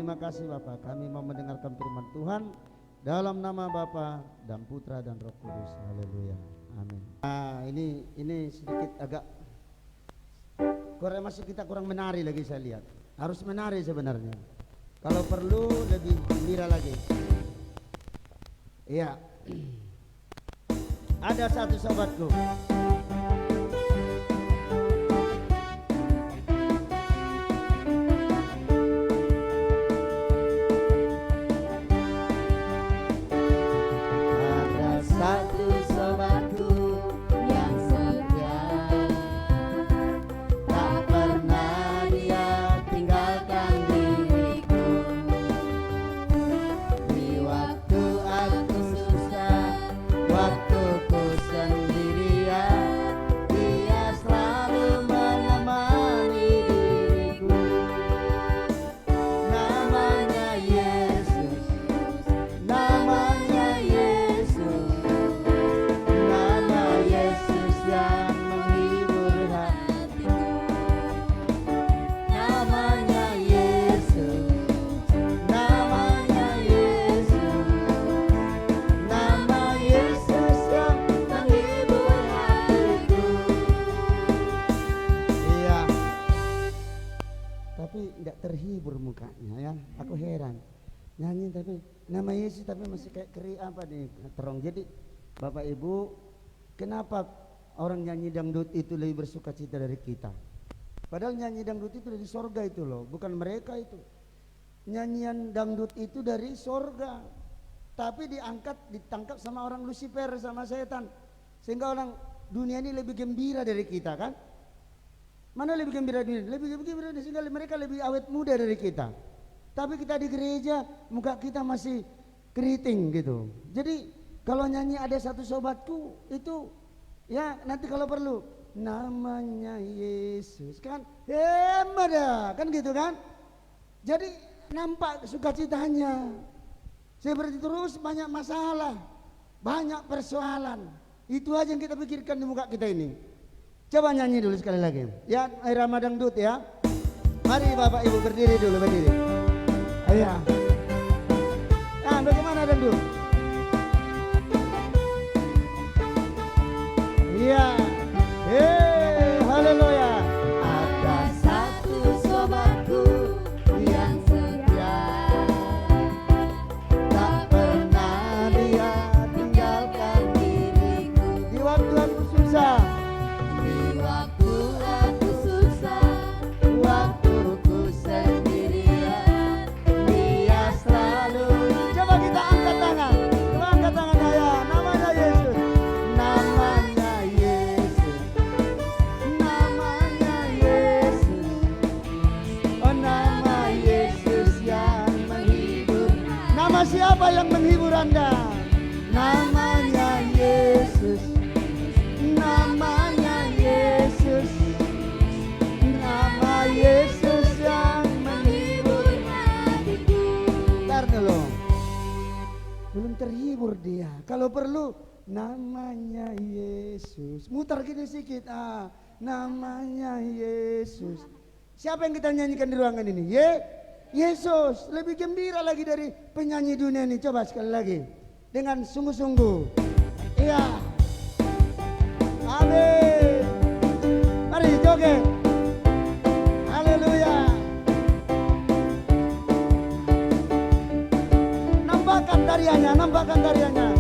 Terima kasih Bapak, kami mau mendengarkan firman Tuhan dalam nama Bapa dan Putra dan Roh Kudus. Haleluya. Amin. Nah, ini sedikit agak masih kita kurang menari lagi saya lihat. Harus menari sebenarnya. Kalau perlu lebih gembira lagi. Iya. Ada satu sahabatku. Terhibur mukanya ya, aku heran nyanyi tapi nama Yesus tapi masih kayak keri apa nih terong. Jadi Bapak Ibu, kenapa orang nyanyi dangdut itu lebih bersuka cita dari kita? Padahal nyanyi dangdut itu dari sorga itu loh, bukan mereka itu. Nyanyian dangdut itu dari sorga, tapi ditangkap sama orang Lucifer, sama setan, sehingga orang dunia ini lebih gembira dari kita kan? Mana lebih gembira dunia? Lebih gembira sehingga mereka lebih awet muda dari kita. Tapi kita di gereja muka kita masih keriting gitu. Jadi kalau nyanyi ada satu sobatku itu ya nanti kalau perlu namanya Yesus kan ada kan gitu kan. Jadi nampak sukacitanya. Seperti terus banyak masalah, banyak persoalan. Itu aja yang kita pikirkan di muka kita ini. Coba nyanyi dulu sekali lagi. Ya, irama dangdut ya. Mari Bapak Ibu berdiri dulu, berdiri. Iya. Nah, bagaimana dangdut? Iya. Haleluya. Ada satu sobatku yang setia, tak pernah dia tinggalkan diriku. Di waktu aku susah, siapa yang menghibur Anda? Namanya Yesus. Namanya Yesus. Nama Yesus yang menghibur hatiku. Bentar dulu. Belum terhibur dia. Kalau perlu namanya Yesus. Mutar gini sedikit. Namanya Yesus. Siapa yang kita nyanyikan di ruangan ini? Yesus lebih gembira lagi dari penyanyi dunia ini. Coba sekali lagi dengan sungguh-sungguh. Iya. Amin. Mari joget. Haleluya. Nampakkan tariannya, nampakkan tariannya.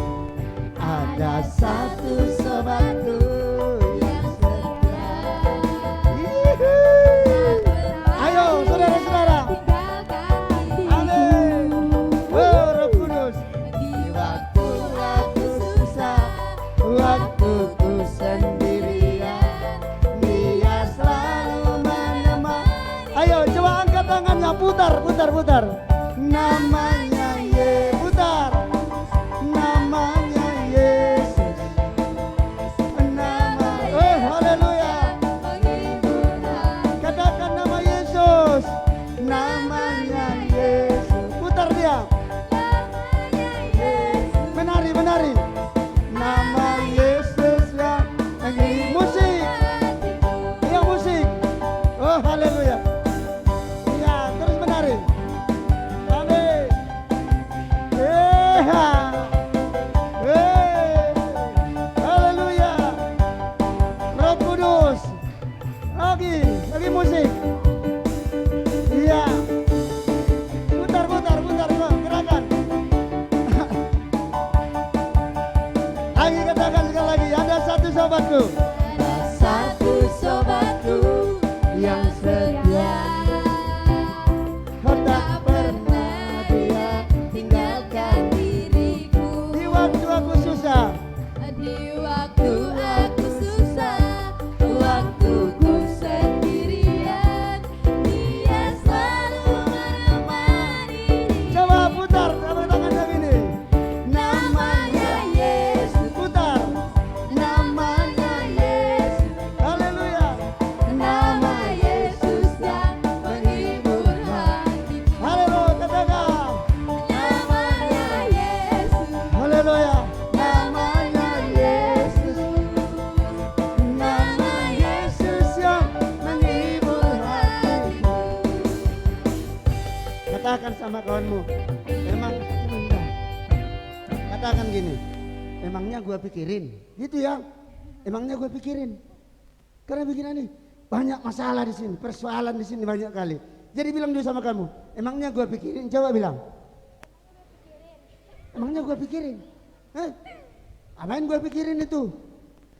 Ada satu sobatku yang setia. Ayo saudara-saudara. Waktuku sendirian, dia selalu menemani. Ayo coba angkat tangannya, putar, putar, putar. Namanya putar. Namanya Yesus. Nama, haleluya. Katakan nama Yesus. Namanya Yesus. Putar dia. Menari, menari. Nama Yesus yang musik. Iya musik. Oh haleluya. Iya terus menari. Katakan sama kawanmu, emang sebentar. Katakan gini, emangnya gua pikirin, gitu ya. Emangnya gua pikirin. Karena begini nih, banyak masalah di sini, persoalan di sini banyak kali. Jadi bilang dulu sama kamu, emangnya gua pikirin, coba bilang. Emangnya gua pikirin? Hah? Apain gua pikirin itu?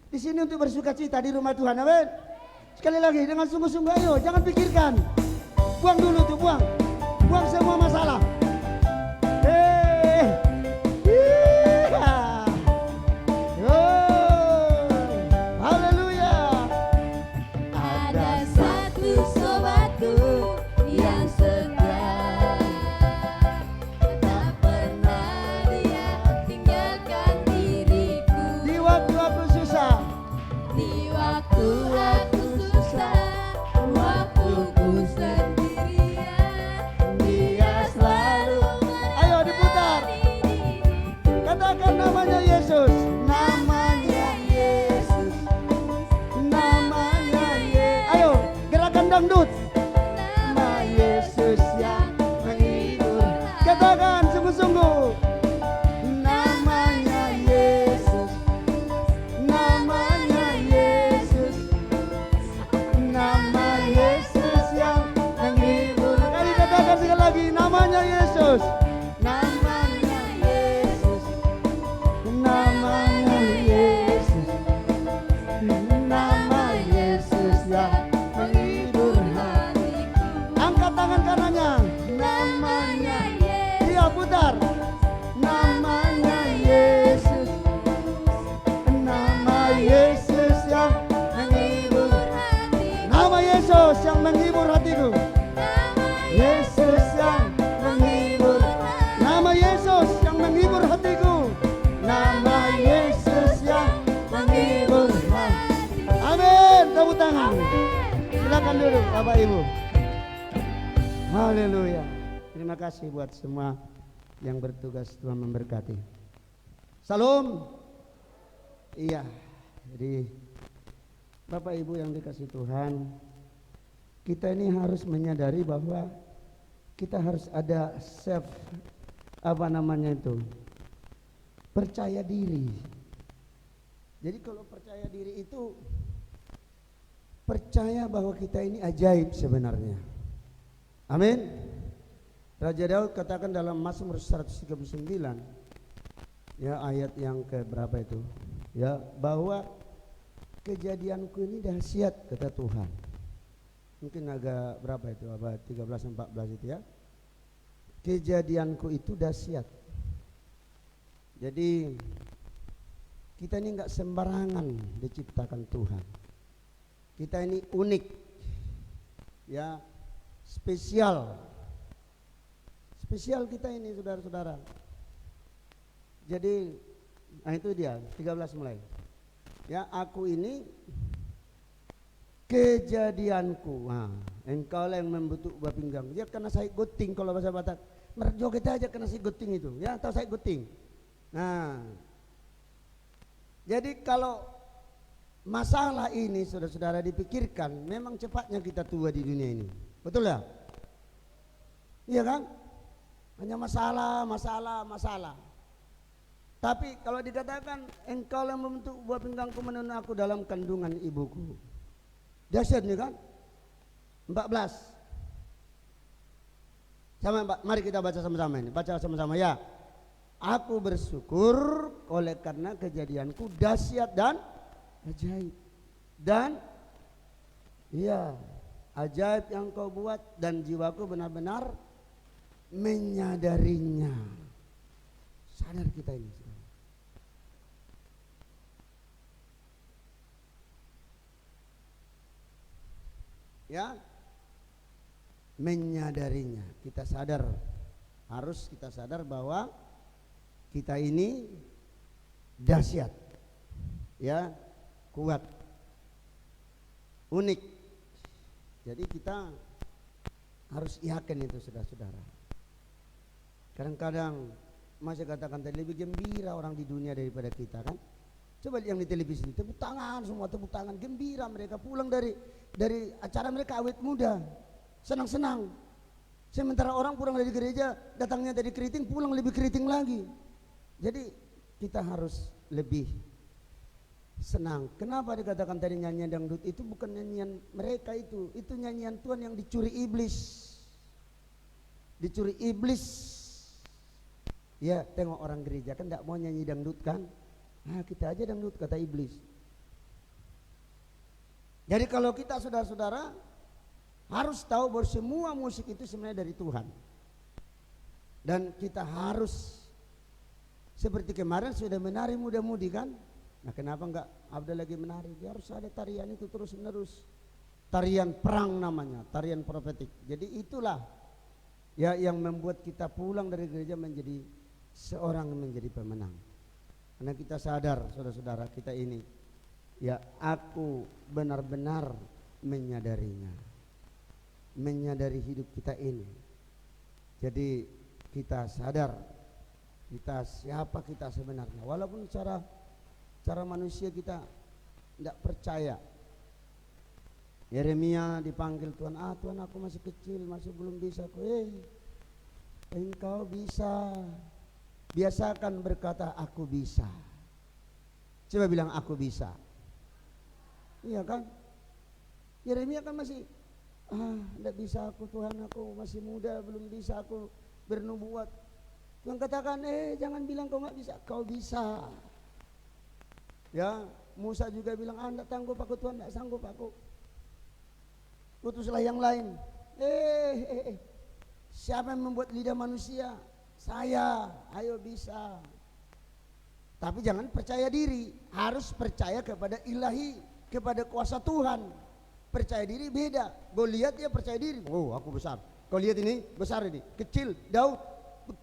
Di sini untuk bersuka cita di rumah Tuhan, amin. Sekali lagi dengan sungguh-sungguh, ayo jangan pikirkan. Buang dulu tuh, buang semua masalah. Haleluya. Ada satu sobatku yang setia, tak pernah dia tinggalkan diriku. Di waktu aku susah, Di waktu aku susah, waktu ku sendirian, dia selalu ayo diputar. menemani diriku. Katakan namanya Yesus. Namanya Yesus, Namanya Yesus. Ayo gerakan dangdut. nama Yesus yang menghibur hati. Katakan sungguh-sungguh. Namanya Yesus, Namanya Yesus. nama Yesus yang menghibur Kali katakan sekali lagi, namanya Yesus. Namanya Yesus, Namanya Yesus. nama Yesus yang menghibur hatiku. Angkat tangan kanannya. Namanya Yesus, Iya putar. Namanya Yesus. Nama Yesus yang menghibur hatiku. Nama Yesus yang menghibur hatiku. Nama Yesus yang menghibur. hatiku. Nama Yesus yang menghibur hatiku. Nama Yesus yang menghibur hatiku. Amin. Tepuk tangan. Silakan duduk Bapak Ibu. Haleluya. Terima kasih buat semua yang bertugas, Tuhan memberkati. Salam. Iya. Jadi Bapak Ibu yang dikasih Tuhan, kita ini harus menyadari bahwa kita harus ada self, apa namanya itu, percaya diri. Jadi kalau percaya diri itu percaya bahwa kita ini ajaib sebenarnya. Amin. Raja Daud katakan dalam Mazmur 139 ya, ayat yang ke berapa itu ya, bahwa kejadianku ini dahsyat, kata Tuhan. Mungkin agak berapa itu, abad 13-14 itu ya. Kejadianku itu dahsyat. Jadi kita ini enggak sembarangan diciptakan Tuhan. Kita ini unik ya, spesial. Spesial kita ini saudara-saudara. Jadi nah itu dia 13 mulai. Ya, aku ini kejadianku. Nah, engkau lah yang membentuk buah pinggang. Dia kena saya guting kalau bahasa Batak. Merjoget aja kena si guting itu. Ya, tahu saya guting. Nah, jadi kalau masalah ini saudara-saudara dipikirkan, memang cepatnya kita tua di dunia ini. Betul ya? Iya kan? Hanya masalah. Tapi kalau dikatakan engkau yang membentuk buah pinggangku, menenun aku dalam kandungan ibuku. Dahsyat nih kan? 14. Mari kita baca sama-sama ini. Baca sama-sama ya. Aku bersyukur oleh karena kejadianku dahsyat dan ajaib. Dan iya, ajaib yang kau buat dan jiwaku benar-benar menyadarinya. Sadar kita ini. Ya, menyadarinya. Kita sadar, harus kita sadar bahwa kita ini dahsyat, ya, kuat, unik. Jadi kita harus yakin itu, saudara-saudara. Kadang-kadang masih katakan lebih gembira orang di dunia daripada kita kan. Coba lihat yang di televisi, tepuk tangan, semua tepuk tangan, gembira mereka pulang dari acara mereka awet muda, senang-senang. Sementara orang pulang dari gereja, datangnya dari keriting, pulang lebih keriting lagi. Jadi kita harus lebih senang. Kenapa dikatakan tadi nyanyian dangdut itu bukan nyanyian mereka itu nyanyian Tuhan yang dicuri iblis. Dicuri iblis. Ya, tengok orang gereja kan tidak mau nyanyi dangdut kan? Nah, kita aja dangdut kata iblis. Jadi kalau kita saudara-saudara harus tahu bahwa semua musik itu sebenarnya dari Tuhan. Dan kita harus seperti kemarin sudah menari muda-mudi kan? Nah, kenapa enggak Abdul lagi menari? Dia harus ada tarian itu terus menerus. Tarian perang namanya, tarian profetik. Jadi itulah ya yang membuat kita pulang dari gereja menjadi seorang yang menjadi pemenang. Karena kita sadar saudara-saudara kita ini, ya aku benar-benar menyadarinya, menyadari hidup kita ini. Jadi kita sadar kita siapa kita sebenarnya. Walaupun cara manusia kita tidak percaya. Yeremia dipanggil Tuhan, Tuhan aku masih kecil, masih belum bisa. Engkau bisa. Biasakan berkata aku bisa. Coba bilang aku bisa. Iya kan? Yeremia kan masih tidak bisa aku Tuhan, aku masih muda, belum bisa aku bernubuat. Tuhan katakan jangan bilang kau nggak bisa, kau bisa. Ya, Musa juga bilang tidak sanggup aku Tuhan, tidak sanggup aku. Utuslah yang lain. Siapa yang membuat lidah manusia? Saya. Ayo bisa. Tapi jangan percaya diri, harus percaya kepada ilahi, kepada kuasa Tuhan. Percaya diri beda. Goliat dia percaya diri, oh aku besar. Kau lihat ini besar ini, kecil. Daud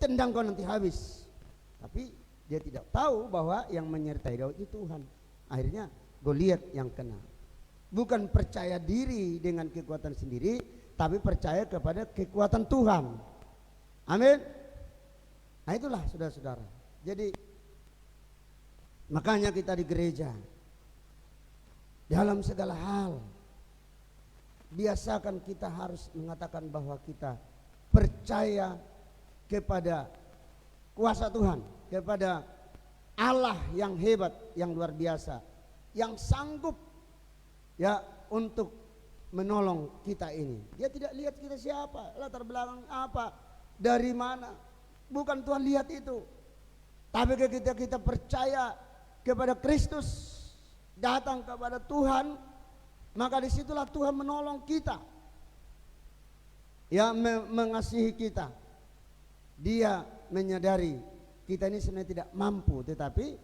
tendang kau nanti habis. Tapi dia tidak tahu bahwa yang menyertai Daud itu Tuhan. Akhirnya Goliat yang kena. Bukan percaya diri dengan kekuatan sendiri, tapi percaya kepada kekuatan Tuhan. Amin. Nah itulah saudara-saudara. Jadi makanya kita di gereja dalam segala hal biasakan kita harus mengatakan bahwa kita percaya kepada kuasa Tuhan, kepada Allah yang hebat, yang luar biasa, yang sanggup ya untuk menolong kita ini. Dia tidak lihat kita siapa, latar belakang apa, dari mana. Bukan Tuhan lihat itu. Tapi ketika kita percaya kepada Kristus, datang kepada Tuhan, maka disitulah Tuhan menolong kita, ya mengasihi kita. Dia menyadari kita ini sebenarnya tidak mampu, tetapi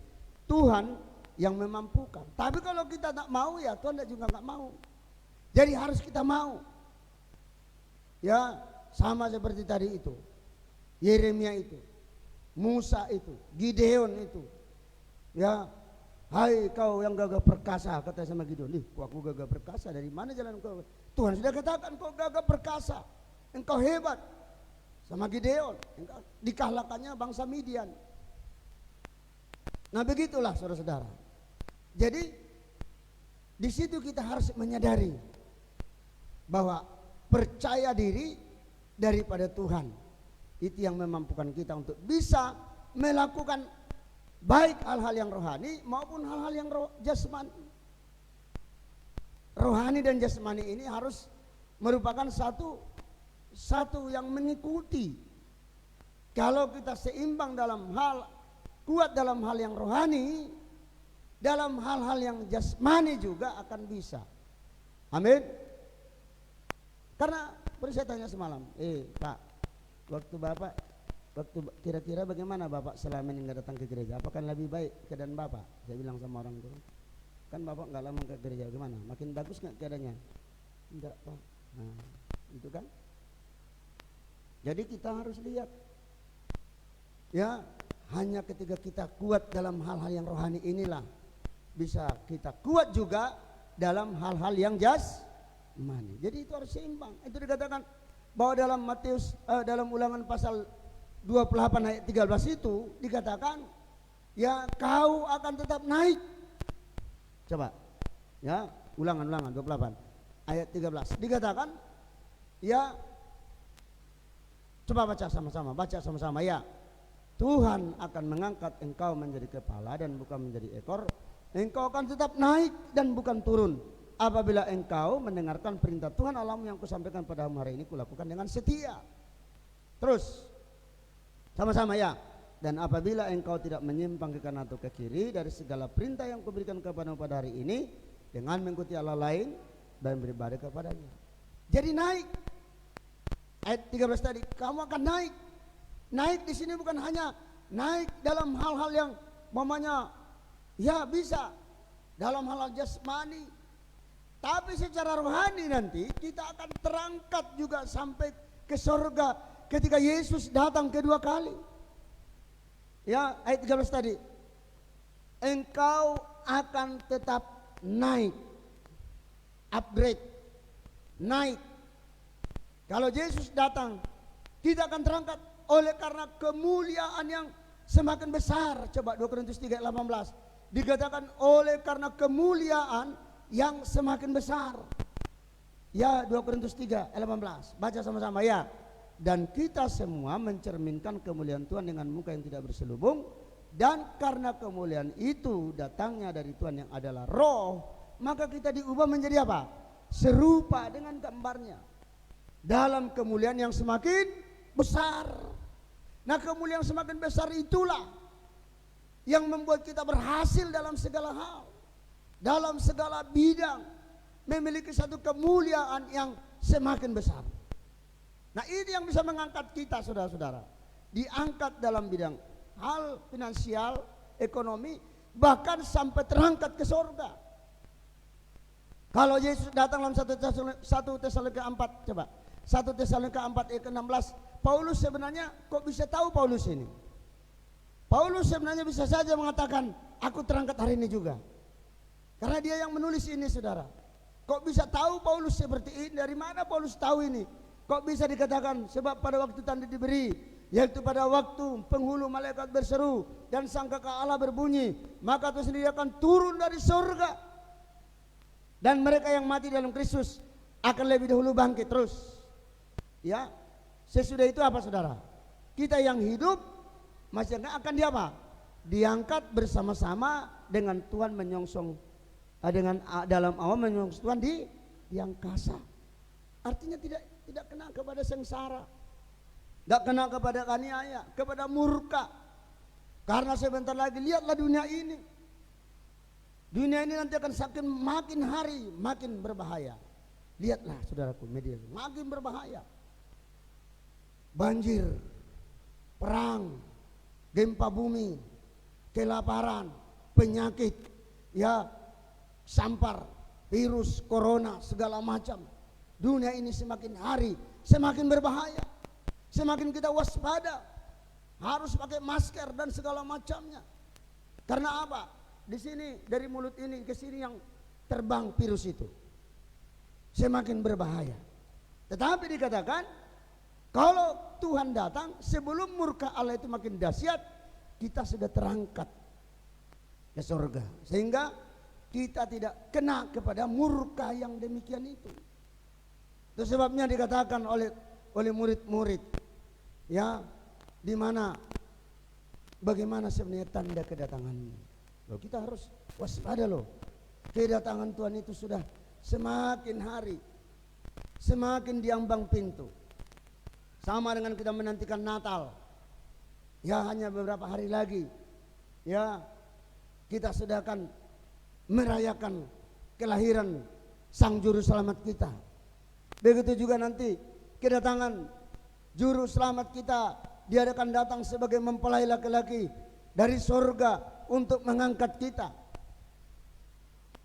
Tuhan yang memampukan. Tapi kalau kita tak mau, ya Tuhan juga nggak mau. Jadi harus kita mau. Ya sama seperti tadi itu, Yeremia itu, Musa itu, Gideon itu. Ya, hai kau yang gagah perkasa, kata sama Gideon. Aku gagah perkasa, dari mana jalan kau? Tuhan sudah katakan kau gagah perkasa, engkau hebat. Sama Gideon, engkau dikalahkannya bangsa Midian. Nah begitulah saudara-saudara. Jadi di situ kita harus menyadari bahwa percaya diri daripada Tuhan itu yang memampukan kita untuk bisa melakukan baik hal-hal yang rohani maupun hal-hal yang jasmani. Rohani dan jasmani ini harus merupakan satu yang mengikuti. Kalau kita seimbang dalam hal, kuat dalam hal yang rohani, dalam hal-hal yang jasmani juga akan bisa. Amin. Karena saya tanya semalam, Pak, waktu kira-kira bagaimana Bapak selama ini nggak datang ke gereja? Apakah lebih baik keadaan Bapak? Saya bilang sama orang itu, kan Bapak nggak lama ke gereja, gimana? Makin bagus nggak keadaannya? Enggak Pak. Nah, itu kan. Jadi kita harus lihat, ya hanya ketika kita kuat dalam hal-hal yang rohani inilah bisa kita kuat juga dalam hal-hal yang jasmani. Jadi itu harus seimbang. Itu dikatakan bahwa dalam dalam Ulangan pasal 28 ayat 13 itu dikatakan, ya kau akan tetap naik. Coba, ya Ulangan 28 ayat 13 dikatakan, ya Coba baca sama-sama, ya. Tuhan akan mengangkat engkau menjadi kepala dan bukan menjadi ekor. Engkau akan tetap naik dan bukan turun. Apabila engkau mendengarkan perintah Tuhan Allahmu yang kusampaikan pada hari ini, kulakukan dengan setia. Terus sama-sama ya. Dan apabila engkau tidak menyimpang ke kanan atau ke kiri dari segala perintah yang kuberikan kepadamu pada hari ini, dengan mengikuti Allah lain dan beribadah kepadanya. Jadi naik. Ayat 13 tadi, kamu akan naik. Naik di sini bukan hanya naik dalam hal-hal yang mamanya ya bisa dalam hal-hal jasmani, tapi secara rohani nanti kita akan terangkat juga sampai ke surga ketika Yesus datang kedua kali. Ya, ayat 13 tadi, engkau akan tetap naik, upgrade, naik. Kalau Yesus datang, kita akan terangkat oleh karena kemuliaan yang semakin besar. Coba 2 Korintus 3 ayat 18, dikatakan oleh karena kemuliaan yang semakin besar. Ya, 2 Korintus 3 ayat 18, baca sama-sama ya. Dan kita semua mencerminkan kemuliaan Tuhan dengan muka yang tidak berselubung, dan karena kemuliaan itu datangnya dari Tuhan yang adalah roh, maka kita diubah menjadi apa? Serupa dengan gambarnya dalam kemuliaan yang semakin besar. Nah, kemuliaan yang semakin besar itulah yang membuat kita berhasil dalam segala hal, dalam segala bidang, memiliki satu kemuliaan yang semakin besar. Nah, ini yang bisa mengangkat kita, saudara-saudara. Diangkat dalam bidang hal finansial, ekonomi, bahkan sampai terangkat ke surga. Kalau Yesus datang dalam 1 Tesalonika 4, coba 1 Tesalonika 4 ayat 16, Paulus sebenarnya kok bisa tahu Paulus ini? Paulus sebenarnya bisa saja mengatakan, aku terangkat hari ini juga. Karena dia yang menulis ini, saudara. Kok bisa tahu Paulus seperti ini? Dari mana Paulus tahu ini? Kok bisa dikatakan? Sebab pada waktu tanda diberi, yaitu pada waktu penghulu malaikat berseru dan sangkakala Allah berbunyi, maka itu sendiri akan turun dari surga, dan mereka yang mati dalam Kristus akan lebih dahulu bangkit. Terus ya, sesudah itu apa, saudara? Kita yang hidup masih akan diangkat bersama-sama dengan Tuhan menyongsong, dengan dalam awan menyongsong Tuhan di angkasa. Artinya tidak kena kepada sengsara, tidak kena kepada aniaya, kepada murka. Karena sebentar lagi, lihatlah dunia ini. Dunia ini nanti akan makin hari makin berbahaya. Lihatlah saudaraku, media makin berbahaya. Banjir, perang, gempa bumi, kelaparan, penyakit, ya, sampar, virus, corona, segala macam. Dunia ini semakin hari semakin berbahaya. Semakin kita waspada, harus pakai masker dan segala macamnya. Karena apa? Di sini, dari mulut ini ke sini yang terbang virus itu semakin berbahaya. Tetapi dikatakan, kalau Tuhan datang sebelum murka Allah itu makin dahsyat, kita sudah terangkat ke surga, sehingga kita tidak kena kepada murka yang demikian itu. Itu sebabnya dikatakan oleh murid-murid, ya, di mana bagaimana sebenarnya tanda kedatanganmu. Loh, kita harus waspada loh. Kedatangan Tuhan itu sudah semakin hari semakin diambang pintu. Sama dengan kita menantikan Natal. Ya, hanya beberapa hari lagi, ya, kita sudah akan merayakan kelahiran Sang Juru Selamat kita. Begitu juga nanti kedatangan Juru Selamat kita, dia akan datang sebagai mempelai laki-laki dari surga untuk mengangkat kita.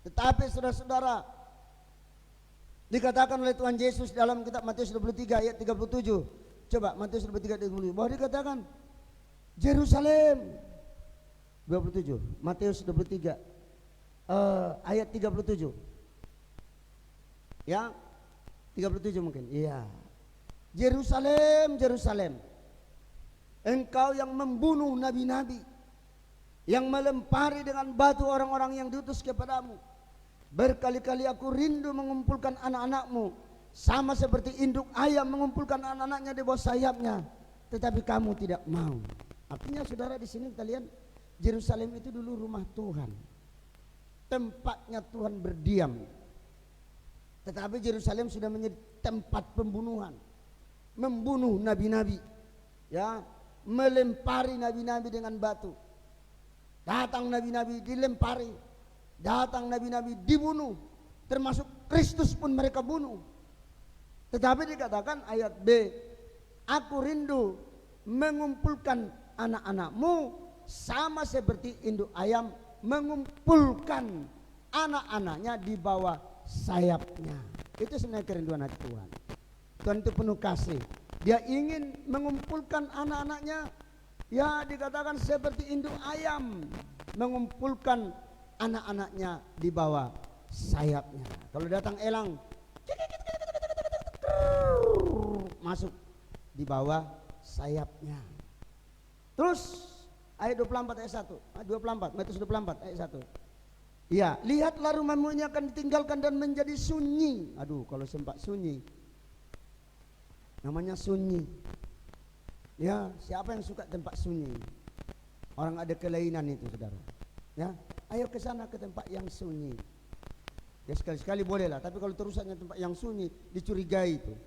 Tetapi saudara-saudara, dikatakan oleh Tuhan Yesus dalam kitab Matius 23 ayat 37. Coba Matius 23 ayat 37, bahwa dikatakan Yerusalem 27, Matius 23 ayat 37. Ya, 37 mungkin. Iya. Yerusalem, Yerusalem, engkau yang membunuh nabi-nabi, yang melempari dengan batu orang-orang yang diutus kepadamu. Berkali-kali aku rindu mengumpulkan anak-anakmu sama seperti induk ayam mengumpulkan anak-anaknya di bawah sayapnya, tetapi kamu tidak mau. Artinya saudara, di sini kita lihat Yerusalem itu dulu rumah Tuhan, tempatnya Tuhan berdiam. Tetapi Yerusalem sudah menjadi tempat pembunuhan, membunuh nabi-nabi, ya, melempari nabi-nabi dengan batu. Datang nabi-nabi dilempari, datang nabi-nabi dibunuh, termasuk Kristus pun mereka bunuh. Tetapi dikatakan ayat B, aku rindu mengumpulkan anak-anakmu sama seperti induk ayam mengumpulkan anak-anaknya di bawah sayapnya. Itu sebenarnya kerinduan hati Tuhan. Tuhan itu penuh kasih. Dia ingin mengumpulkan anak-anaknya, ya dikatakan seperti induk ayam mengumpulkan anak-anaknya di bawah sayapnya. Kalau datang elang, masuk di bawah sayapnya. Terus ayat 24 ayat 1, 24, Matius 24 ayat 1. Ya, lihatlah rumahmu ini akan ditinggalkan dan menjadi sunyi. Aduh, kalau sempat sunyi, namanya sunyi. Ya, siapa yang suka tempat sunyi? Orang ada kelainan itu, saudara. Ya, ayo ke sana ke tempat yang sunyi. Ya sekali-sekali boleh lah, tapi kalau terusnya tempat yang sunyi dicurigai itu.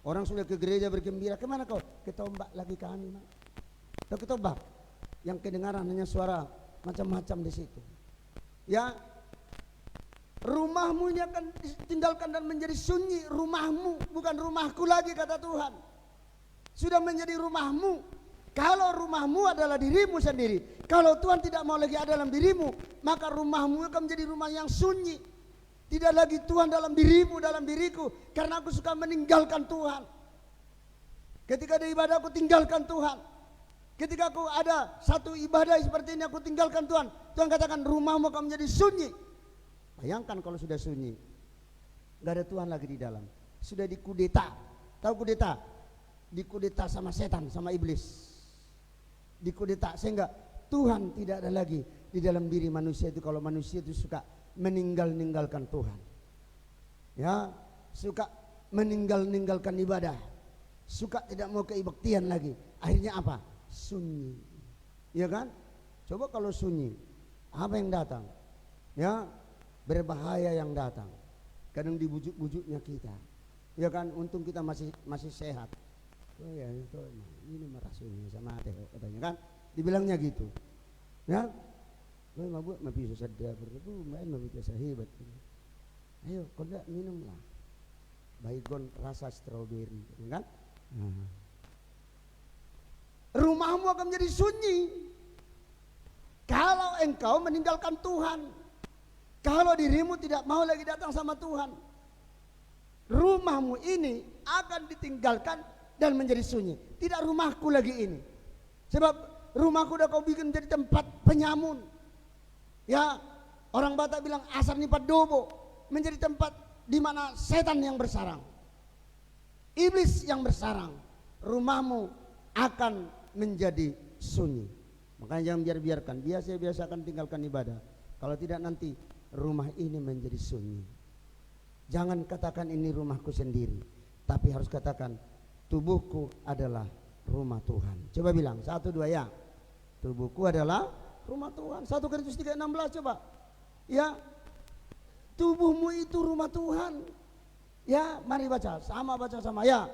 Orang sudah ke gereja bergembira, kemana kau? Ke Tombak lagi kami, Mak. Atau ke Tombak, yang kedengaran hanya suara macam-macam di situ. Ya, rumahmu ini akan ditinggalkan dan menjadi sunyi. Rumahmu, bukan rumahku lagi, kata Tuhan. Sudah menjadi rumahmu. Kalau rumahmu adalah dirimu sendiri, kalau Tuhan tidak mau lagi ada dalam dirimu, maka rumahmu akan menjadi rumah yang sunyi. Tidak lagi Tuhan dalam dirimu, dalam diriku, karena aku suka meninggalkan Tuhan. Ketika ada ibadah aku tinggalkan Tuhan. Ketika aku ada satu ibadah seperti ini aku tinggalkan Tuhan. Tuhan katakan rumahmu akan menjadi sunyi. Bayangkan kalau sudah sunyi, gak ada Tuhan lagi di dalam. Sudah dikudeta. Tahu kudeta? Dikudeta sama setan, sama iblis. Dikudeta sehingga Tuhan tidak ada lagi di dalam diri manusia itu. Kalau manusia itu suka meninggalkan Tuhan, ya, suka meninggalkan ibadah, suka tidak mau keibaktian lagi, akhirnya apa? Sunyi, ya kan? Coba kalau sunyi, apa yang datang? Ya, berbahaya yang datang. Kadang dibujuk-bujuknya kita, ya kan? Untung kita masih sehat. Oh ya, itu ini marah sunyi sama teh katanya kan? Dibilangnya gitu, ya. Gue mabuk bisa sadar berdebu main bisa hebat. Ayo kau tidak minumlah baygon rasa stroberi, kan? Rumahmu akan menjadi sunyi kalau engkau meninggalkan Tuhan. Kalau dirimu tidak mau lagi datang sama Tuhan, rumahmu ini akan ditinggalkan dan menjadi sunyi. Tidak rumahku lagi ini, sebab rumahku udah kau bikin menjadi tempat penyamun. Ya, orang Batak bilang asar nipat dobo, menjadi tempat di mana setan yang bersarang, iblis yang bersarang. Rumahmu akan menjadi sunyi. Makanya jangan biarkan, biasakan tinggalkan ibadah. Kalau tidak nanti rumah ini menjadi sunyi. Jangan katakan ini rumahku sendiri, tapi harus katakan tubuhku adalah rumah Tuhan. Coba bilang 1, 2 ya. Tubuhku adalah rumah Tuhan. 1 Korintus 3:16 coba. Ya, tubuhmu itu rumah Tuhan. Ya, mari baca sama ya.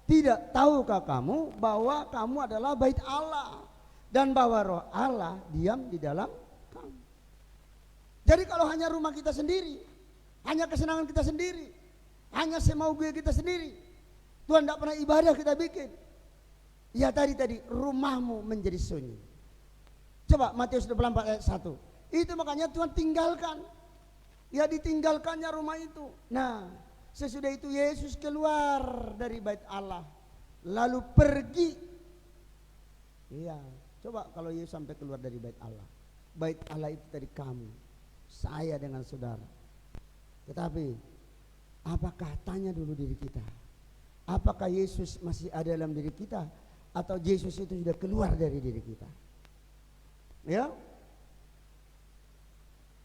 Tidak tahukah kamu bahwa kamu adalah bait Allah dan bahwa roh Allah diam di dalam kamu. Jadi kalau hanya rumah kita sendiri, hanya kesenangan kita sendiri, hanya semau gue kita sendiri, Tuhan tidak pernah ibadah kita bikin, ya tadi rumahmu menjadi sunyi. Coba Matius 24 ayat 1. Itu makanya Tuhan tinggalkan. Ya ditinggalkannya rumah itu. Nah, sesudah itu Yesus keluar dari bait Allah, lalu pergi. Iya, coba kalau Yesus sampai keluar dari bait Allah. Bait Allah itu tadi kamu, saya dengan saudara. Tetapi apakah tanya dulu diri kita? Apakah Yesus masih ada dalam diri kita atau Yesus itu sudah keluar dari diri kita? Ya,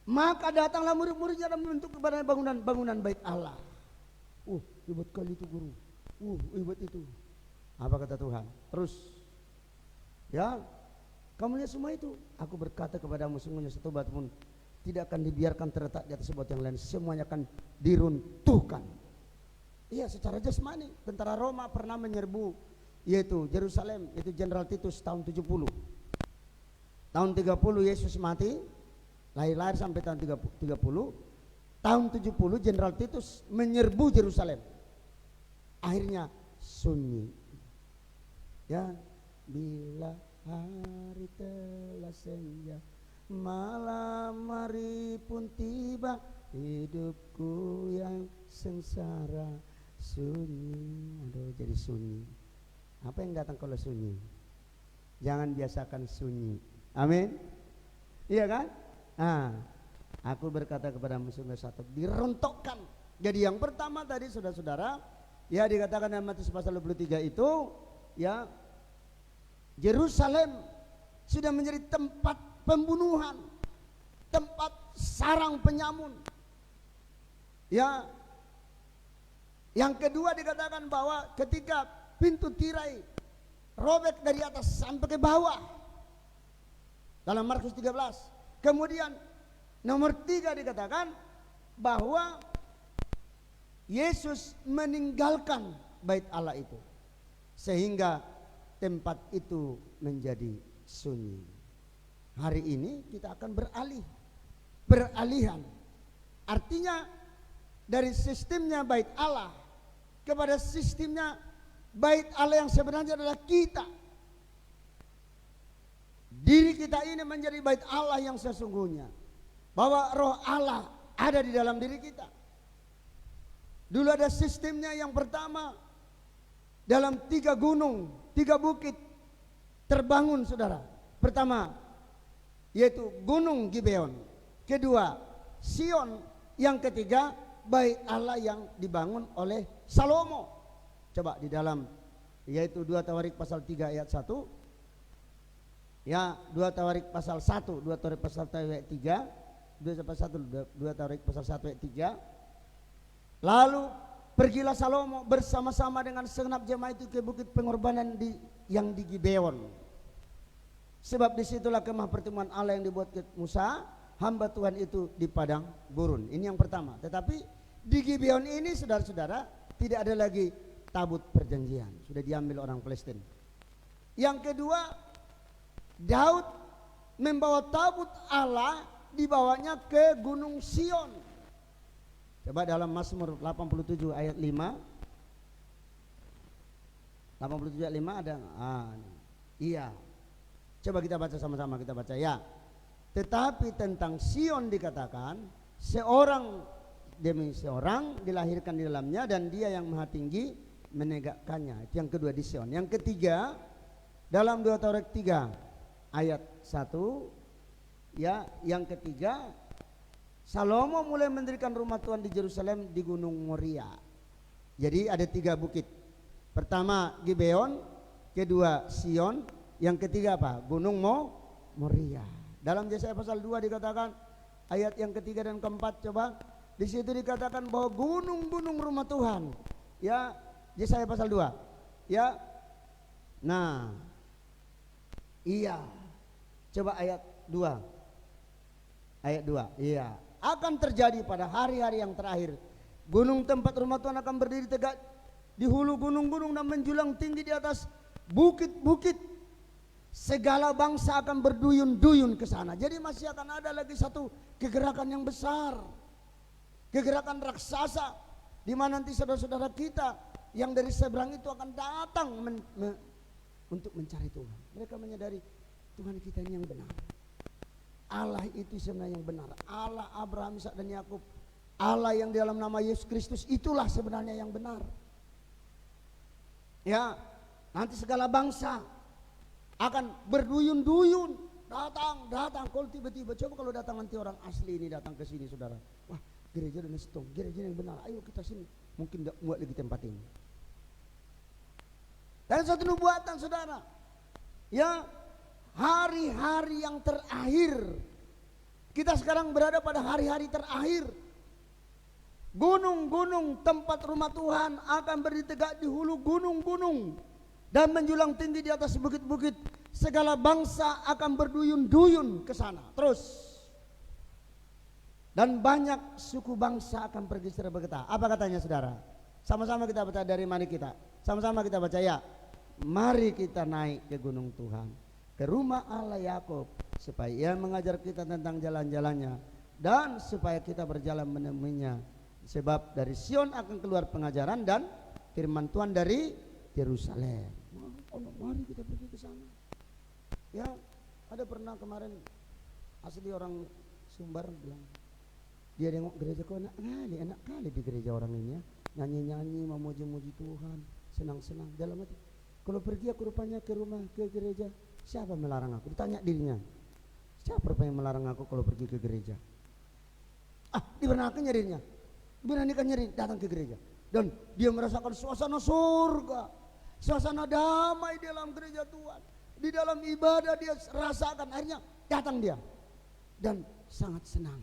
maka datanglah murid-muridnya dan membentuk kepada bangunan bait Allah. hebat kali itu guru. Hebat itu. Apa kata Tuhan? Terus, ya, kamu lihat semua itu. Aku berkata kepadamu, sungguhnya satu batu pun tidak akan dibiarkan terletak di atas batu yang lain. Semuanya akan diruntuhkan. Iya, secara jasmani. Tentara Roma pernah menyerbu, yaitu Yerusalem, itu Jenderal Titus tahun 70. Tahun 30 Yesus mati, lahir sampai tahun 30. Tahun 70 Jenderal Titus menyerbu Yerusalem. Akhirnya sunyi. Ya, bila hari telah senja, malam hari pun tiba, hidupku yang sengsara sunyi. Aduh, jadi sunyi. Apa yang datang kalau sunyi? Jangan biasakan sunyi. Amin. Iya kan? Aku berkata kepadamu, sungguh satu dirontokkan. Jadi yang pertama tadi saudara-saudara, ya dikatakan dalam Matius pasal 23 itu, ya, Yerusalem sudah menjadi tempat pembunuhan, tempat sarang penyamun. Ya. Yang kedua dikatakan bahwa ketika pintu tirai robek dari atas sampai ke bawah dalam Markus 13. Kemudian nomor 3 dikatakan bahwa Yesus meninggalkan bait Allah itu sehingga tempat itu menjadi sunyi. Hari ini kita akan beralihan. Artinya dari sistemnya bait Allah kepada sistemnya bait Allah yang sebenarnya adalah kita. Diri kita ini menjadi bait Allah yang sesungguhnya, bahwa roh Allah ada di dalam diri kita. Dulu ada sistemnya, yang pertama dalam 3 gunung, 3 bukit terbangun saudara. Pertama yaitu Gunung Gibeon, kedua Sion, yang ketiga bait Allah yang dibangun oleh Salomo. Coba di dalam yaitu 2 Tawarik pasal 3 ayat 1. Ya, 2 Tawarik pasal 1, 2 Tawarik pasal 1 ayat 3, 2 Tawarik pasal 1 ayat 3. Lalu pergilah Salomo bersama-sama dengan segenap jemaah itu ke bukit pengorbanan yang di Gibeon. Sebab disitulah kemah pertemuan Allah yang dibuat Musa, hamba Tuhan itu di padang gurun. Ini yang pertama. Tetapi di Gibeon ini saudara-saudara tidak ada lagi tabut perjanjian, sudah diambil orang Palestina. Yang kedua, Daud membawa tabut Allah, dibawanya ke Gunung Sion. Coba dalam Mazmur 87 ayat 5. 87 ayat 5 ada. Iya. Coba kita baca sama-sama, kita baca ya. Tetapi tentang Sion dikatakan, seorang demi seorang dilahirkan di dalamnya, dan Dia yang Maha Tinggi menegakkannya. Itu yang kedua di Sion. Yang ketiga dalam 2 Tawarik 3 ayat 1, ya, yang ketiga Salomo mulai mendirikan rumah Tuhan di Yerusalem di Gunung Moria. Jadi ada 3 bukit. Pertama Gibeon, kedua Sion, yang ketiga apa? Gunung Moria. Dalam Yesaya pasal 2 dikatakan ayat yang ketiga dan keempat, coba di situ dikatakan bahwa gunung-gunung rumah Tuhan. Ya, Yesaya pasal 2. Ya. Nah, iya. Coba ayat 2. Ayat 2. Iya. Akan terjadi pada hari-hari yang terakhir, gunung tempat rumah Tuhan akan berdiri tegak di hulu gunung-gunung dan menjulang tinggi di atas bukit-bukit. Segala bangsa akan berduyun-duyun ke sana. Jadi masih akan ada lagi satu kegerakan yang besar, kegerakan raksasa, di mana nanti saudara-saudara kita yang dari seberang itu akan datang untuk mencari Tuhan. Mereka menyadari Tuhan kita ini yang benar. Allah itu sebenarnya yang benar. Allah Abraham, Ishak dan Yakub. Allah yang di dalam nama Yesus Kristus, itulah sebenarnya yang benar. Ya, nanti segala bangsa akan berduyun-duyun, datang. Kalau tiba-tiba, coba kalau datang nanti orang asli ini datang ke sini saudara. Wah, gereja dan Stong, gereja yang benar. Ayo kita sini. Mungkin tidak muat lagi tempat ini. Dan satu nubuatan saudara. Ya, hari-hari yang terakhir. Kita sekarang berada pada hari-hari terakhir. Gunung-gunung tempat rumah Tuhan akan berdiri tegak di hulu gunung-gunung dan menjulang tinggi di atas bukit-bukit. Segala bangsa akan berduyun-duyun ke sana. Terus. Dan banyak suku bangsa akan pergi secara bergetah. Apa katanya saudara? Sama-sama kita baca dari mana kita? Sama-sama kita baca ya. Mari kita naik ke gunung Tuhan, ke rumah Allah Yakub, supaya Ia mengajar kita tentang jalan-jalannya dan supaya kita berjalan menemuinya. Sebab dari Sion akan keluar pengajaran dan firman Tuhan dari Yerusalem. Mari kita pergi ke sana. Ya, ada pernah kemarin asli orang Sumbar bilang, dia nengok gereja kok enak kali di gereja orang ini ya, nyanyi-nyanyi, memuji-muji Tuhan, senang-senang dalam hati. Kalau pergi aku rupanya ke rumah, ke gereja, siapa melarang aku? Ditanya dirinya, siapa rupanya melarang aku kalau pergi ke gereja? Diberanikan dirinya, beranikan nyeri datang ke gereja, dan dia merasakan suasana surga, suasana damai di dalam gereja Tuhan, di dalam ibadah dia rasakan. Akhirnya datang dia dan sangat senang.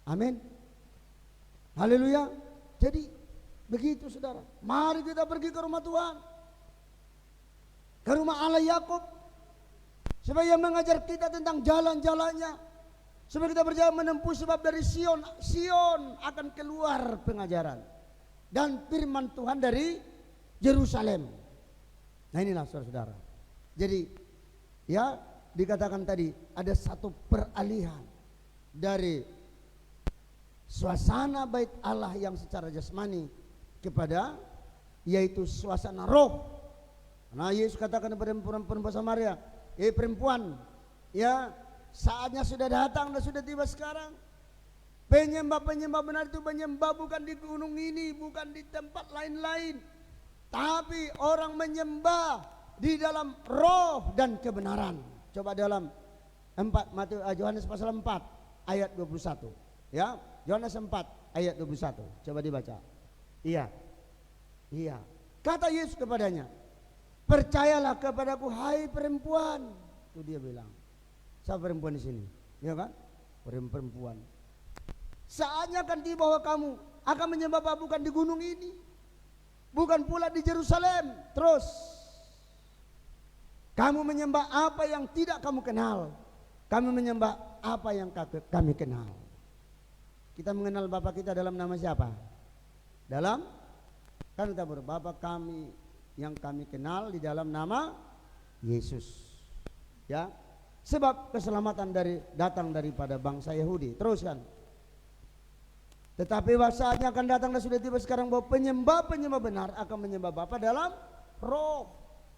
Amin. Haleluya. Jadi begitu saudara. Mari kita pergi ke rumah Tuhan, ke rumah Allah Yakub, supaya mengajar kita tentang jalan-jalannya, supaya kita berjalan menempuh. Sebab dari Sion akan keluar pengajaran dan firman Tuhan dari Yerusalem. Nah inilah saudara-saudara. Jadi ya dikatakan tadi ada satu peralihan dari suasana bait Allah yang secara jasmani kepada yaitu suasana roh. Nah Yesus katakan kepada perempuan Samaria, perempuan, ya saatnya sudah datang dan sudah tiba sekarang. Penyembah-penyembah benar itu menyembah bukan di gunung ini, bukan di tempat lain-lain, tapi orang menyembah di dalam roh dan kebenaran. Coba dalam Yohanes pasal 4 ayat 21. Ya, Yohanes 4 ayat 21. Coba dibaca. Iya. Kata Yesus kepadanya, percayalah kepadaku hai perempuan. Itu dia bilang. Siapa perempuan di sini? Ya kan? Perempuan. Saatnya akan tiba bahwa kamu akan menyembah bukan di gunung ini, bukan pula di Yerusalem. Terus kamu menyembah apa yang tidak kamu kenal. Kami menyembah apa yang kami kenal. Kita mengenal Bapa kita dalam nama siapa? Dalam kan kita Bapa kami yang kami kenal di dalam nama Yesus. Ya. Sebab keselamatan datang daripada bangsa Yahudi. Teruskan. Tetapi saatnya akan datang dan sudah tiba sekarang bahwa penyembah-penyembah benar akan menyembah Bapa dalam roh.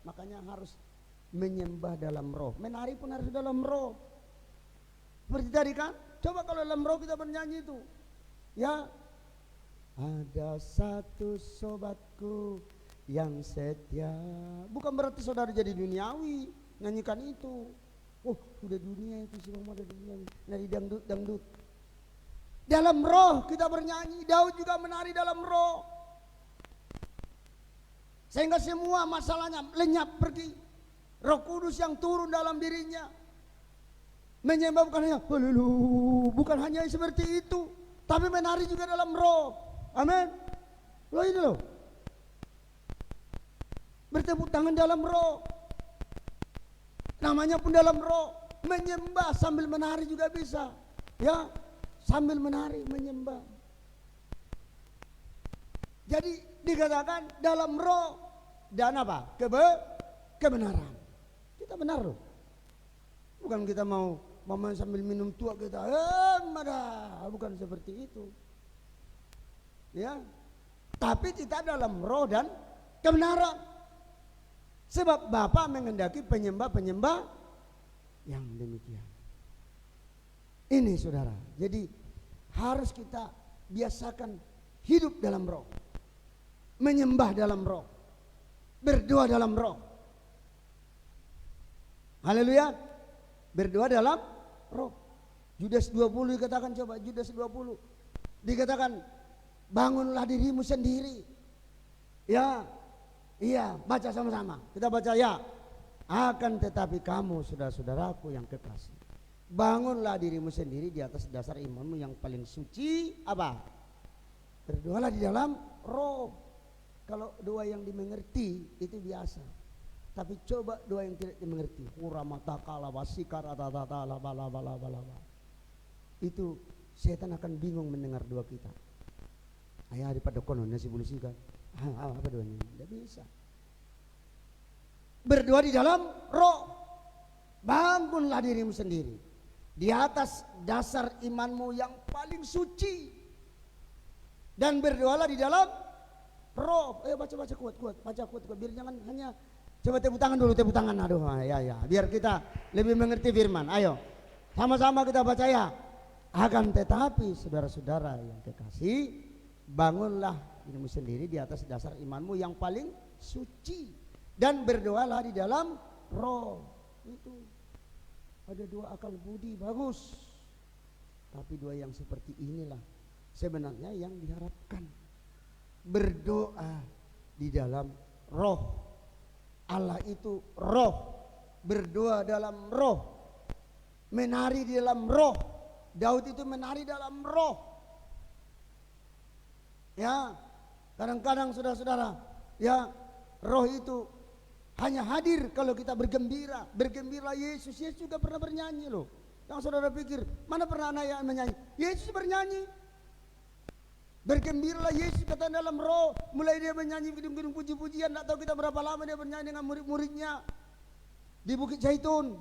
Makanya harus menyembah dalam roh. Menari pun harus dalam roh. Seperti tadi kan? Coba kalau dalam roh kita bernyanyi itu. Ya. Ada satu sobatku yang setia. Bukan berarti saudara jadi duniawi nyanyikan itu. Oh, sudah dunia itu semua ada dunia. Nari dangdut. Dalam roh kita bernyanyi. Daud juga menari dalam roh. Sehingga semua masalahnya lenyap pergi. Roh Kudus yang turun dalam dirinya. Menyembah bukan hanya bukan hanya seperti itu, tapi menari juga dalam roh. Amin. Loh ini loh. Bertepuk tangan dalam roh. Namanya pun dalam roh. Menyembah sambil menari juga bisa. Ya, sambil menari menyembah. Jadi dikatakan dalam roh dan apa? Kebenaran. Kita benar loh. Bukan kita mau sambil minum tua kita, bukan seperti itu. Ya. Tapi kita dalam roh dan kebenaran. Sebab Bapa menghendaki penyembah-penyembah yang demikian. Ini saudara. Jadi harus kita biasakan hidup dalam roh. Menyembah dalam roh. Berdoa dalam roh. Haleluya. Berdoa dalam roh. Yudas 20 dikatakan, coba Yudas 20. Dikatakan bangunlah dirimu sendiri. Ya. Iya, baca sama-sama. Kita baca ya. Akan tetapi kamu saudara-saudaraku yang kekasih, bangunlah dirimu sendiri di atas dasar imanmu yang paling suci apa? Berdoalah di dalam roh. Kalau doa yang dimengerti itu biasa. Tapi coba doa yang tidak dimengerti. Itu setan akan bingung mendengar doa kita. Ayah di padokono nasi bulusi kan. Apa doanya? Tidak bisa. Berdoa di dalam roh. Bangunlah dirimu sendiri di atas dasar imanmu yang paling suci. Dan berdoalah di dalam roh. Ayo baca kuat. Baca kuat. Biar jangan hanya coba tepuk tangan dulu, tepuk tangan. Aduh, ya. Biar kita lebih mengerti firman. Ayo, sama-sama kita baca ya. Akan tetapi saudara-saudara yang kekasih, bangunlah dirimu sendiri di atas dasar imanmu yang paling suci dan berdoalah di dalam roh. Itu ada dua akal budi bagus. Tapi dua yang seperti inilah sebenarnya yang diharapkan. Berdoa di dalam roh. Allah itu roh. Berdoa dalam roh. Menari di dalam roh. Daud itu menari dalam roh. Ya, kadang-kadang saudara-saudara, ya, roh itu hanya hadir kalau kita bergembira. Bergembira Yesus juga pernah bernyanyi loh. Yang saudara pikir, mana pernah anak yang menyanyi? Yesus bernyanyi. Bergembiralah Yesus kata dalam roh. Mulai dia menyanyi gedung-gedung puji-pujian. Tak tahu kita berapa lama dia bernyanyi dengan murid-muridnya di Bukit Zaitun.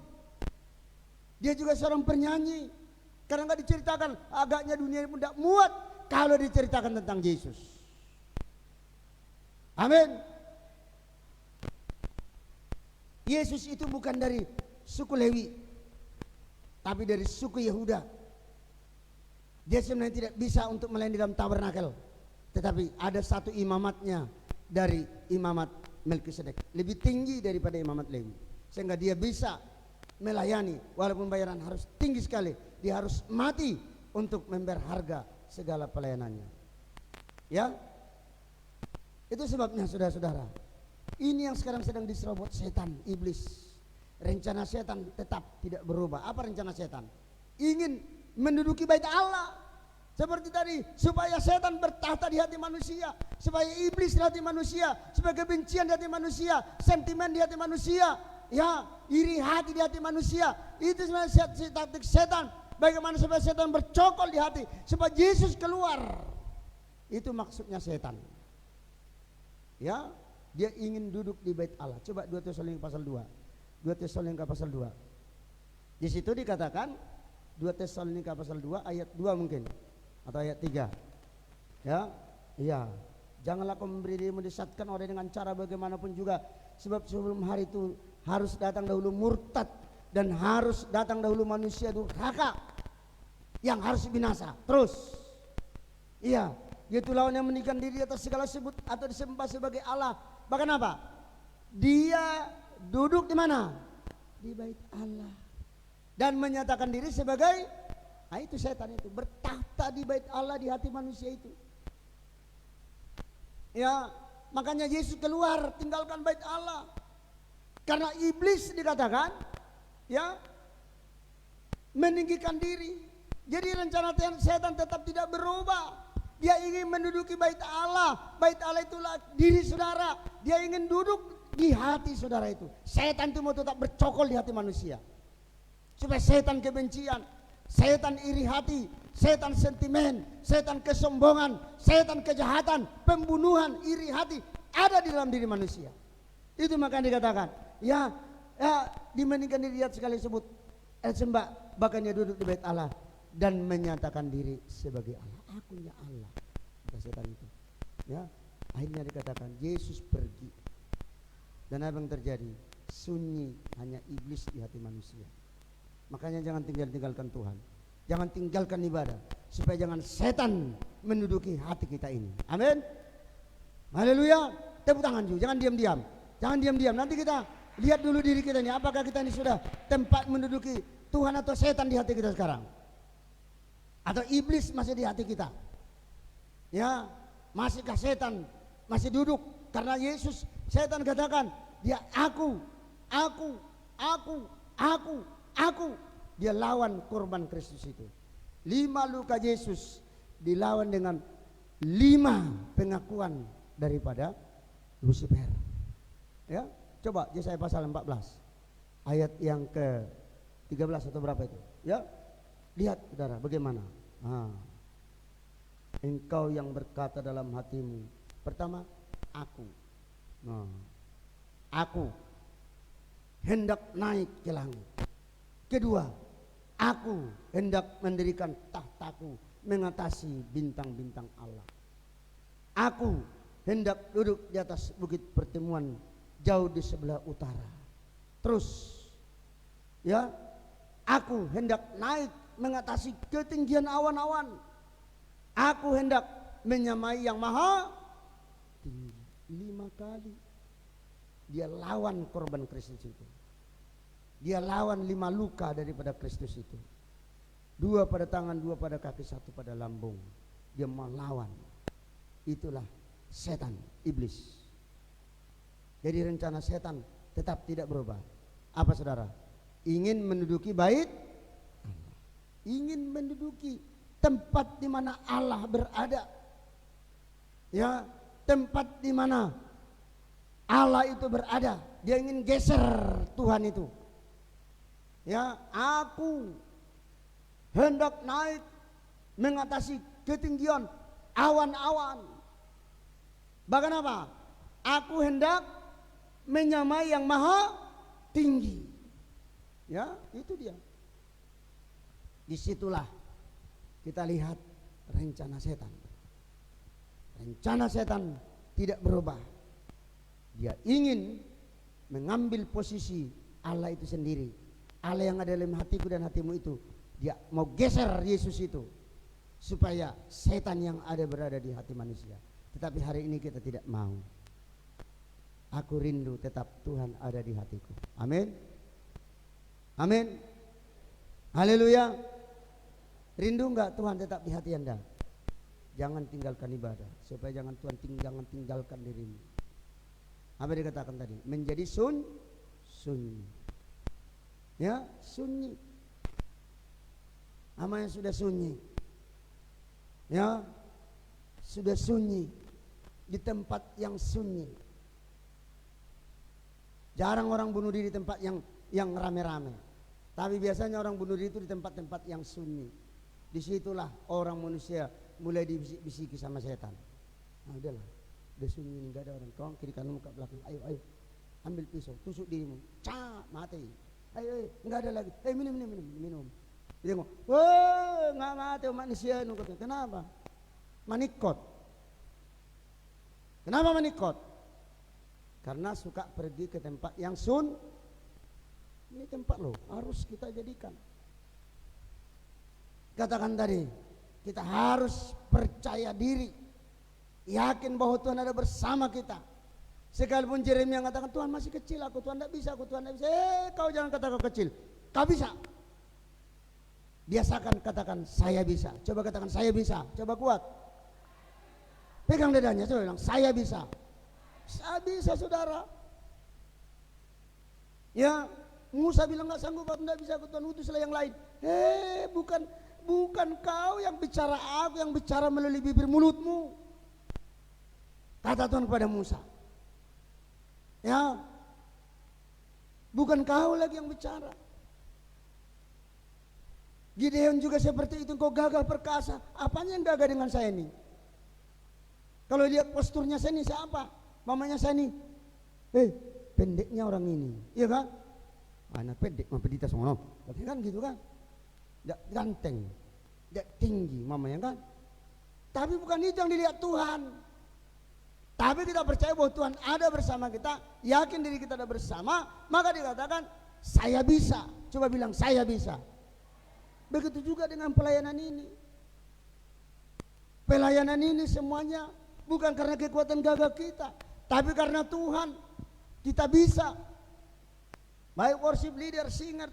Dia juga seorang penyanyi. Karena nggak diceritakan, agaknya dunia ini pun tidak muat kalau diceritakan tentang Yesus. Amin. Yesus itu bukan dari suku Lewi, tapi dari suku Yehuda. Dia sebenarnya tidak bisa untuk melayani dalam tabernakel, tetapi ada satu imamatnya dari imamat Melkisedek, lebih tinggi daripada imamat Lewi, sehingga dia bisa melayani walaupun bayaran harus tinggi sekali. Dia harus mati untuk membayar harga segala pelayanannya. Ya, itu sebabnya saudara-saudara, ini yang sekarang sedang diserobot setan, iblis. Rencana setan tetap tidak berubah. Apa rencana setan? Ingin menduduki bait Allah. Seperti tadi, supaya setan bertahta di hati manusia, supaya iblis di hati manusia, supaya kebencian di hati manusia, sentimen di hati manusia, ya, iri hati di hati manusia. Itu sebenarnya taktik setan. Bagaimana supaya setan bercokol di hati, supaya Yesus keluar. Itu maksudnya setan. Ya, dia ingin duduk di bait Allah. Coba 2 Tesalonika pasal 2. 2 Tesalonika pasal 2. Di situ dikatakan 2 Tesalonika pasal 2 ayat 2 mungkin atau ayat 3. Ya. Iya. Janganlah kau memberi dirimu disesatkan oleh dengan cara bagaimanapun juga, sebab sebelum hari itu harus datang dahulu murtad dan harus datang dahulu manusia durhaka yang harus binasa. Terus, iya, yaitu lawan yang meninggikan diri atas segala sebut atau disembah sebagai Allah. Bahkan apa? Dia duduk di mana? Di bait Allah dan menyatakan diri sebagai, nah itu setan itu bertahta di bait Allah di hati manusia itu. Ya, makanya Yesus keluar tinggalkan bait Allah. Karena iblis dikatakan, ya, meninggikan diri. Jadi rencana setan tetap tidak berubah. Dia ingin menduduki bait Allah. Bait Allah itulah diri saudara. Dia ingin duduk di hati saudara itu. Setan itu mau tetap bercokol di hati manusia. Supaya setan kebencian, setan iri hati, setan sentimen, setan kesombongan, setan kejahatan, pembunuhan, iri hati ada di dalam diri manusia. Itu makanya dikatakan, ya, dibandingkan diri dia sekali sebut sembah, bahkan dia duduk di bait Allah dan menyatakan diri sebagai Allah. Akunya Allah. Kata setan itu. Ya, akhirnya dikatakan Yesus pergi. Dan apa yang terjadi? Sunyi hanya iblis di hati manusia. Makanya jangan tinggalkan Tuhan. Jangan tinggalkan ibadah, supaya jangan setan menduduki hati kita ini. Amin. Haleluya. Tepuk tangan juga, jangan diam-diam. Jangan diam-diam. Nanti kita lihat dulu diri kita ini, apakah kita ini sudah tempat menduduki Tuhan atau setan di hati kita sekarang? Atau iblis masih di hati kita? Ya, masihkah setan masih duduk? Karena Yesus, setan katakan, dia aku. Dia lawan korban Kristus itu. 5 luka Yesus dilawan dengan 5 pengakuan daripada Lucifer. Ya, coba Yesaya pasal 14 ayat yang ke 13 atau berapa itu? Ya, lihat saudara bagaimana. Engkau yang berkata dalam hatimu, pertama, aku. Aku hendak naik ke langit. Kedua, aku hendak mendirikan tahtaku mengatasi bintang-bintang Allah. Aku hendak duduk di atas bukit pertemuan jauh di sebelah utara. Terus, ya, aku hendak naik mengatasi ketinggian awan-awan. Aku hendak menyamai yang maha tinggi. 5 kali dia lawan korban Kristus itu. Dia lawan 5 luka daripada Kristus itu. 2 pada tangan, 2 pada kaki, 1 pada lambung. Dia melawan. Itulah setan, iblis. Jadi rencana setan tetap tidak berubah. Apa saudara? Ingin menduduki bait Allah. Ingin menduduki tempat di mana Allah berada. Ya, tempat di mana Allah itu berada. Dia ingin geser Tuhan itu. Ya, aku hendak naik mengatasi ketinggian awan-awan. Bahkan apa? Aku hendak menyamai yang maha tinggi. Ya, itu dia. Disitulah kita lihat rencana setan. Rencana setan tidak berubah. Dia ingin mengambil posisi Allah itu sendiri. Allah yang ada dalam hatiku dan hatimu itu. Dia mau geser Yesus itu supaya setan yang ada berada di hati manusia. Tetapi hari ini kita tidak mau. Aku rindu tetap Tuhan ada di hatiku. Amin. Amin. Haleluya. Rindu enggak Tuhan tetap di hati Anda? Jangan tinggalkan ibadah, supaya jangan jangan tinggalkan dirimu. Apa dikatakan tadi? Menjadi sunyi. Ya, sunyi. Ama yang sudah sunyi. Ya, sudah sunyi di tempat yang sunyi. Jarang orang bunuh diri di tempat yang rame-rame. Tapi biasanya orang bunuh diri itu di tempat-tempat yang sunyi. Disitulah orang manusia mulai dibisiki sama setan. Nah, udahlah, udah sunyi ini, gak ada orang. Kau kiri kanan muka belakang. Ayo, ambil pisau, tusuk dirimu, mati. Ayo, nggak ada lagi. Minum. Dia ngomong, wah, nggak mati manusia. Kenapa? Manikot. Kenapa manikot? Karena suka pergi ke tempat yang ini tempat loh, harus kita jadikan. Katakan tadi, kita harus percaya diri, yakin bahwa Tuhan ada bersama kita. Sekalipun Yeremia mengatakan, Tuhan masih kecil, Tuhan tidak bisa, Tuhan tidak bisa. Kau jangan kata kau kecil, kau bisa. Biasakan katakan saya bisa. Coba katakan saya bisa. Coba kuat. Pegang dadanya, coba bilang saya bisa. Saya bisa, saudara. Ya, Musa bilang nggak sanggup, aku tidak bisa, Tuhan utuslah yang lain. Bukan kau yang bicara, aku yang bicara melalui bibir mulutmu. Kata Tuhan kepada Musa. Ya, bukan kau lagi yang bicara. Gideon juga seperti itu, kau gagah perkasa. Apanya yang gagah dengan saya ini? Kalau lihat posturnya saya ini siapa? Mamanya saya ini, pendeknya orang ini, iya kan? Mana pendek, mah pedita semua, kan gitu kan? Tidak ganteng, tidak tinggi mamanya kan? Tapi bukan itu yang dilihat Tuhan. Tapi kita percaya bahwa Tuhan ada bersama kita, yakin diri kita ada bersama, maka dikatakan saya bisa. Coba bilang saya bisa. Begitu juga dengan pelayanan ini. Pelayanan ini semuanya bukan karena kekuatan gagah kita, tapi karena Tuhan kita bisa. Baik worship leader, singer,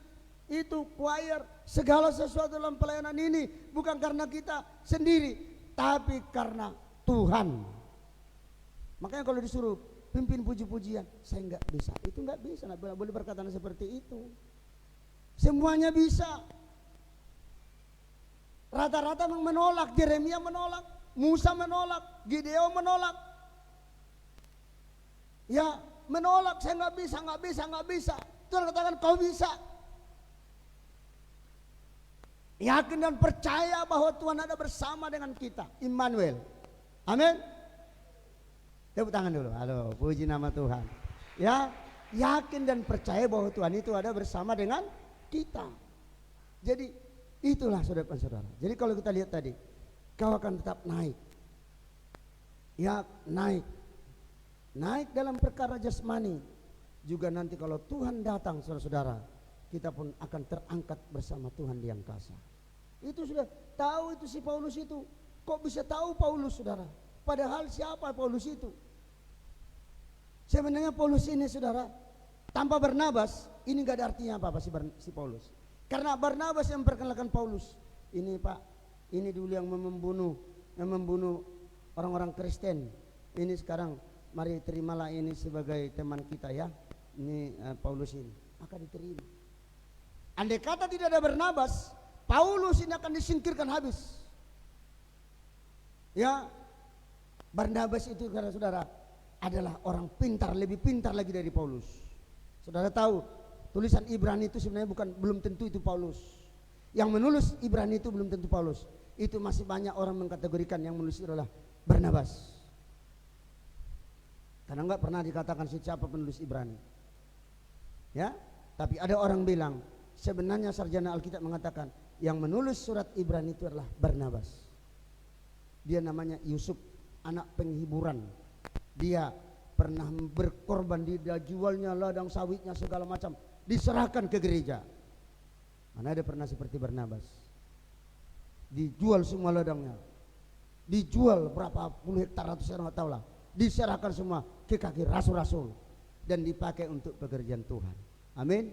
itu choir, segala sesuatu dalam pelayanan ini bukan karena kita sendiri, tapi karena Tuhan. Makanya kalau disuruh pimpin puji-pujian, saya nggak bisa. Itu nggak bisa, nggak boleh berkata seperti itu. Semuanya bisa. Rata-rata menolak, Yeremia menolak. Musa menolak, Gideon menolak. Ya, menolak, saya nggak bisa. Tuhan katakan kau bisa. Yakin dan percaya bahwa Tuhan ada bersama dengan kita. Immanuel. Amin. Tepuk tangan dulu. Halo, puji nama Tuhan. Ya, yakin dan percaya bahwa Tuhan itu ada bersama dengan kita. Jadi itulah saudara-saudara. Jadi kalau kita lihat tadi, kau akan tetap naik. Ya, naik dalam perkara jasmani. Juga nanti kalau Tuhan datang saudara-saudara, kita pun akan terangkat bersama Tuhan di angkasa. Itu sudah tahu itu si Paulus itu. Kok bisa tahu Paulus saudara? Padahal siapa Paulus itu? Sebenarnya Paulus ini saudara, tanpa Barnabas ini gak ada artinya apa-apa si Paulus. Karena Barnabas yang memperkenalkan Paulus. Ini Pak, ini dulu yang membunuh orang-orang Kristen. Ini sekarang mari terimalah ini sebagai teman kita ya. Ini Paulus ini akan diterima. Andai kata tidak ada Barnabas, Paulus ini akan disingkirkan habis. Ya, Barnabas itu saudara adalah orang pintar, lebih pintar lagi dari Paulus. Saudara tahu, tulisan Ibrani itu sebenarnya belum tentu itu Paulus. Yang menulis Ibrani itu belum tentu Paulus. Itu masih banyak orang mengkategorikan yang menulis itu adalah Barnabas. Karena enggak pernah dikatakan siapa penulis Ibrani. Ya, tapi ada orang bilang sebenarnya sarjana Alkitab mengatakan yang menulis surat Ibrani itu adalah Barnabas. Dia namanya Yusuf, anak penghiburan. Dia pernah berkorban, dia jualnya ladang sawitnya segala macam, diserahkan ke gereja. Mana ada pernah seperti Barnabas? Dijual semua ladangnya, dijual berapa puluh hektar atau saya nggak tahu lah, diserahkan semua ke kaki rasul-rasul dan dipakai untuk pekerjaan Tuhan. Amin.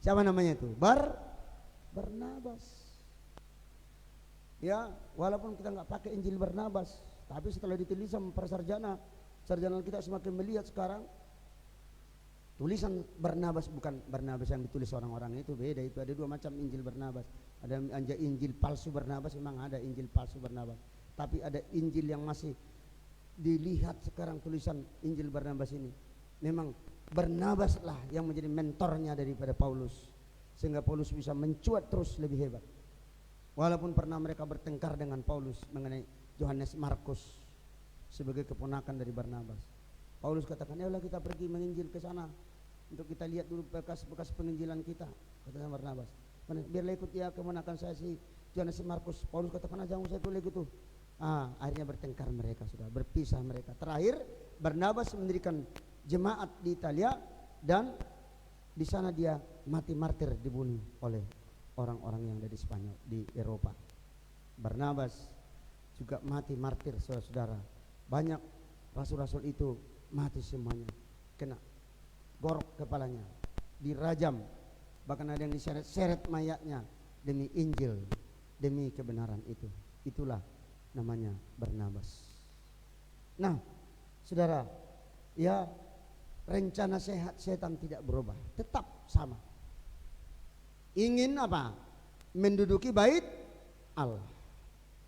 Siapa namanya itu? Barnabas. Ya, walaupun kita nggak pakai Injil Barnabas, tapi setelah ditulis sama para sarjana kita semakin melihat sekarang tulisan Barnabas bukan Barnabas yang ditulis orang-orang itu beda. Itu ada dua macam Injil Barnabas. Ada Injil palsu Barnabas, memang ada Injil palsu Barnabas. Tapi ada Injil yang masih dilihat sekarang tulisan Injil Barnabas ini. Memang Barnabas lah yang menjadi mentornya daripada Paulus, sehingga Paulus bisa mencuat terus lebih hebat. Walaupun pernah mereka bertengkar dengan Paulus mengenai Yohanes Markus sebagai keponakan dari Barnabas. Paulus katakan, ayolah kita pergi menginjil ke sana untuk kita lihat dulu bekas-bekas penginjilan kita, kata Barnabas. Biarlah ikut ya keponakan saya si Yohanes Markus. Paulus katakan, jangan usah ikut itu. Akhirnya bertengkar mereka, sudah berpisah mereka. Terakhir Barnabas mendirikan jemaat di Italia dan di sana dia mati martir, dibunuh oleh orang-orang yang ada di Spanyol di Eropa. Barnabas juga mati martir, saudara-saudara. Banyak rasul-rasul itu mati semuanya, kena gorok kepalanya, dirajam, bahkan ada yang diseret-seret mayatnya demi Injil, demi kebenaran itu. Itulah namanya Barnabas. Nah, saudara, ya, rencana setan tidak berubah, tetap sama. Ingin apa? Menduduki bait Allah.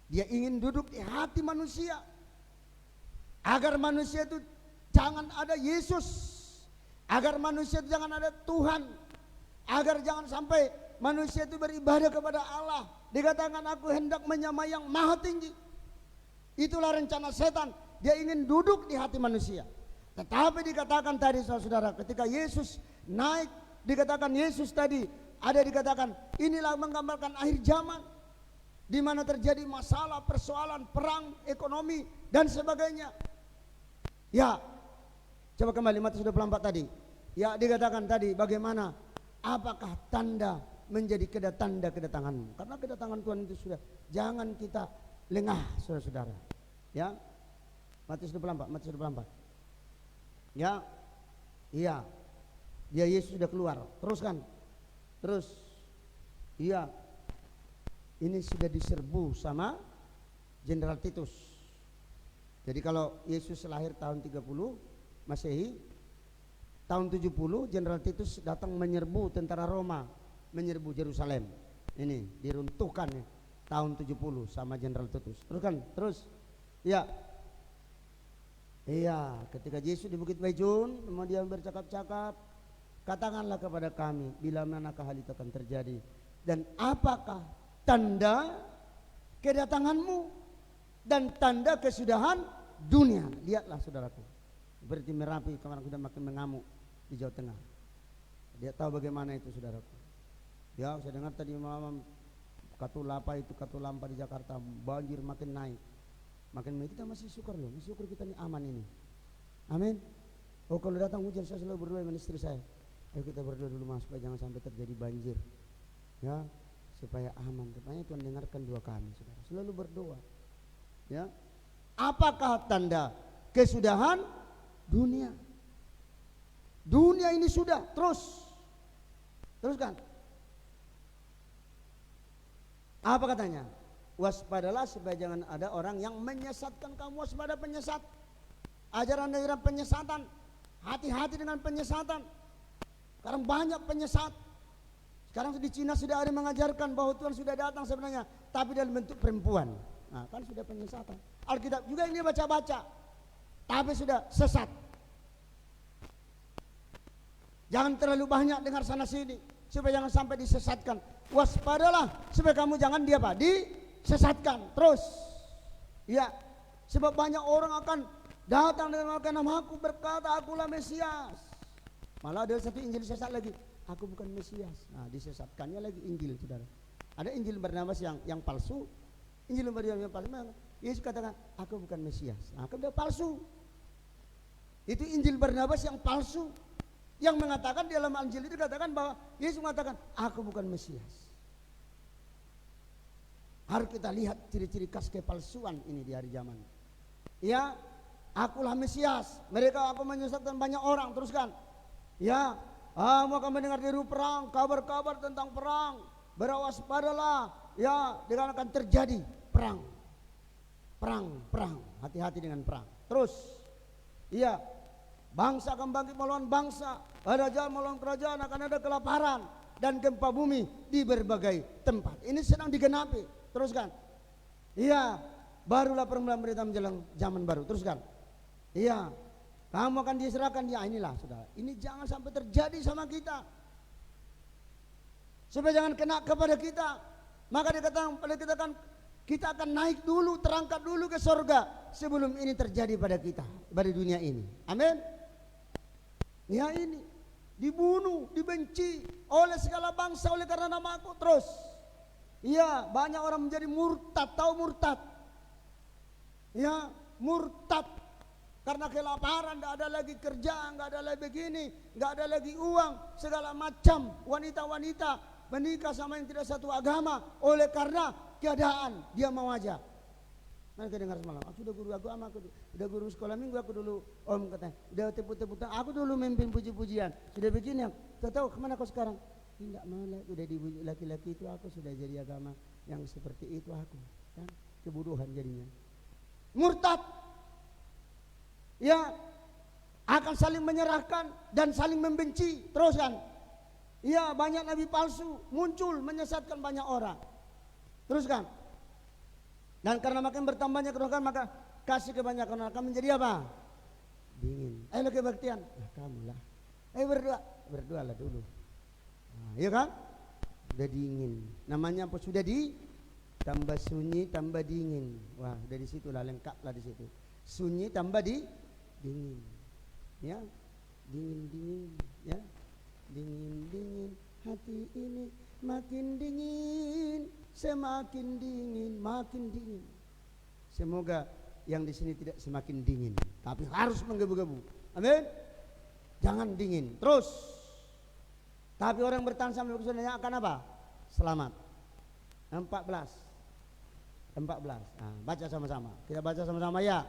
Dia ingin duduk di hati manusia, agar manusia itu jangan ada Yesus, agar manusia itu jangan ada Tuhan, agar jangan sampai manusia itu beribadah kepada Allah. Dikatakan aku hendak menyamai yang maha tinggi. Itulah rencana setan. Dia ingin duduk di hati manusia. Tetapi dikatakan tadi saudara, ketika Yesus naik, dikatakan Yesus tadi ada dikatakan inilah menggambarkan akhir zaman, di mana terjadi masalah, persoalan, perang, ekonomi dan sebagainya. Ya, coba kembali Matius 24 tadi. Ya, dikatakan tadi bagaimana, apakah tanda menjadi tanda kedatanganmu? Karena kedatangan Tuhan itu sudah, jangan kita lengah saudara-saudara. Ya, Matius 24. Ya, iya, dia Yesus sudah keluar. Terus, iya, ini sudah diserbu sama Jenderal Titus. Jadi kalau Yesus lahir tahun 30 Masehi, tahun 70 Jenderal Titus datang menyerbu tentara Roma, menyerbu Yerusalem. Ini diruntuhkan ya, tahun 70 sama Jenderal Titus. Terus Ya. Iya, ketika Yesus di Bukit Baijun, kemudian bercakap-cakap, katakanlah kepada kami bila manakah hal itu akan terjadi dan apakah tanda kedatanganmu dan tanda kesudahan dunia. Lihatlah saudaraku, seperti Merapi kemarin sudah makin mengamuk di Jawa Tengah. Dia tahu bagaimana itu saudaraku. Ya, saya dengar tadi malam Katulampa itu Katulampa di Jakarta banjir makin naik. Makin kita masih syukur loh, masih syukur kita ini aman ini. Amin. Oh kalau datang hujan saya selalu berdoa dengan istri saya. Ayo kita berdoa dulu mas supaya jangan sampai terjadi banjir. Ya, supaya aman. Rupanya Tuhan dengarkan doa kami, saudara. Selalu berdoa. Ya. Apakah tanda kesudahan dunia? Dunia ini sudah teruskan. Apa katanya? Waspadalah supaya jangan ada orang yang menyesatkan kamu. Waspada penyesat, ajaran-ajaran penyesatan. Hati-hati dengan penyesatan. Sekarang banyak penyesat. Sekarang di Cina sudah ada yang mengajarkan bahwa Tuhan sudah datang sebenarnya, tapi dalam bentuk perempuan. Nah, kan sudah penyesatan. Alkitab juga ini baca-baca, tapi sudah sesat. Jangan terlalu banyak dengar sana sini supaya jangan sampai disesatkan. Waspadalah supaya kamu jangan disesatkan terus. Ya, sebab banyak orang akan datang dengan namaku berkata akulah Mesias. Malah ada satu Injil sesat lagi, aku bukan Mesias. Nah, disesatkannya lagi Injil, saudara. Ada Injil Barnabas yang palsu, Injil Barnabas yang palsu. Yesus katakan aku bukan Mesias. Nah, kan dia palsu. Itu Injil Barnabas yang palsu, yang mengatakan di dalam Injil itu katakan bahwa Yesus mengatakan aku bukan Mesias. Harus kita lihat ciri-ciri khas kepalsuan ini di hari zaman. Ya, akulah Mesias. Mereka akan menyesatkan banyak orang. Teruskan. Ya, kamu akan mendengar deru perang, kabar-kabar tentang perang. Berwaspadalah. Ya, dengan akan terjadi perang. Hati-hati dengan perang. Terus. Iya, bangsa akan bangkit melawan bangsa. Kerajaan melawan kerajaan, akan ada kelaparan dan gempa bumi di berbagai tempat. Ini sedang digenapi. Teruskan. Iya, barulah permulaan berita menjelang zaman baru. Teruskan. Iya, kamu akan diserahkan. Ya inilah saudara, ini jangan sampai terjadi sama kita, supaya jangan kena kepada kita. Maka dikatakan pada kita kita akan naik dulu, terangkat dulu ke surga sebelum ini terjadi pada kita, pada dunia ini. Amin. Ya ini dibunuh, dibenci oleh segala bangsa oleh karena namaku. Terus iya, banyak orang menjadi murtad. Tahu murtad? Ya, murtad karena kelaparan, tidak ada lagi kerja, nggak ada lagi begini, nggak ada lagi uang, segala macam. Wanita-wanita menikah sama yang tidak satu agama oleh karena keadaan dia mau aja. Mereka dengar semalam, aku sudah guru agama, aku sudah guru sekolah minggu, aku dulu om katanya, udah tepuk-tepukan, aku dulu memimpin puji-pujian, sudah begini, tahu kemana kau sekarang? Tidak mau, udah dibujuk laki-laki itu, aku sudah jadi agama yang seperti itu aku, kan kebodohan jadinya. Murtad, ya, akan saling menyerahkan dan saling membenci. Terus kan, ya banyak nabi palsu muncul menyesatkan banyak orang. Terus kan, dan karena makin bertambahnya kerohanian maka kasih kebanyakan orang akan menjadi apa? Dingin. Ayo kebaktian, nah, kamu lah. Ayo berdoalah dulu. Nah, iya kan? Sudah dingin. Namanya apa? Sudah tambah sunyi, tambah dingin. Wah, dari situ lah lengkap lah di situ. Sunyi tambah dingin. Ya, dingin, ya, dingin. Hati ini makin dingin, semakin dingin, makin dingin. Semoga yang di sini tidak semakin dingin, tapi harus menggebu-gebu. Amin. Jangan dingin. Terus. Tapi orang bertahan sampai kesudahannya akan apa? Selamat. 14. Nah, baca sama-sama. Kita baca sama-sama ya.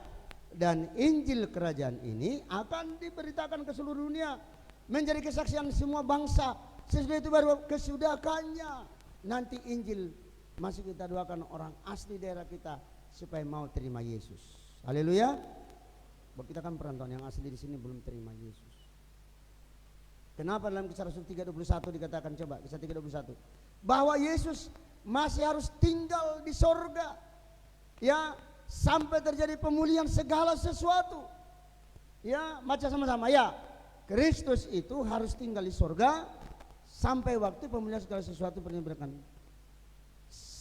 Dan Injil kerajaan ini akan diberitakan ke seluruh dunia, menjadi kesaksian semua bangsa. Sesudah itu baru kesudahannya. Nanti Injil masih kita doakan orang asli daerah kita supaya mau terima Yesus. Haleluya. Bahwa kita kan perantauan yang asli di sini belum terima Yesus. Kenapa dalam Kisah Rasul 3:21 dikatakan, coba Kisah 3:21, bahwa Yesus masih harus tinggal di sorga, ya, sampai terjadi pemulihan segala sesuatu. Ya, baca sama-sama ya. Kristus itu harus tinggal di sorga sampai waktu pemulihan segala sesuatu bernyatakan.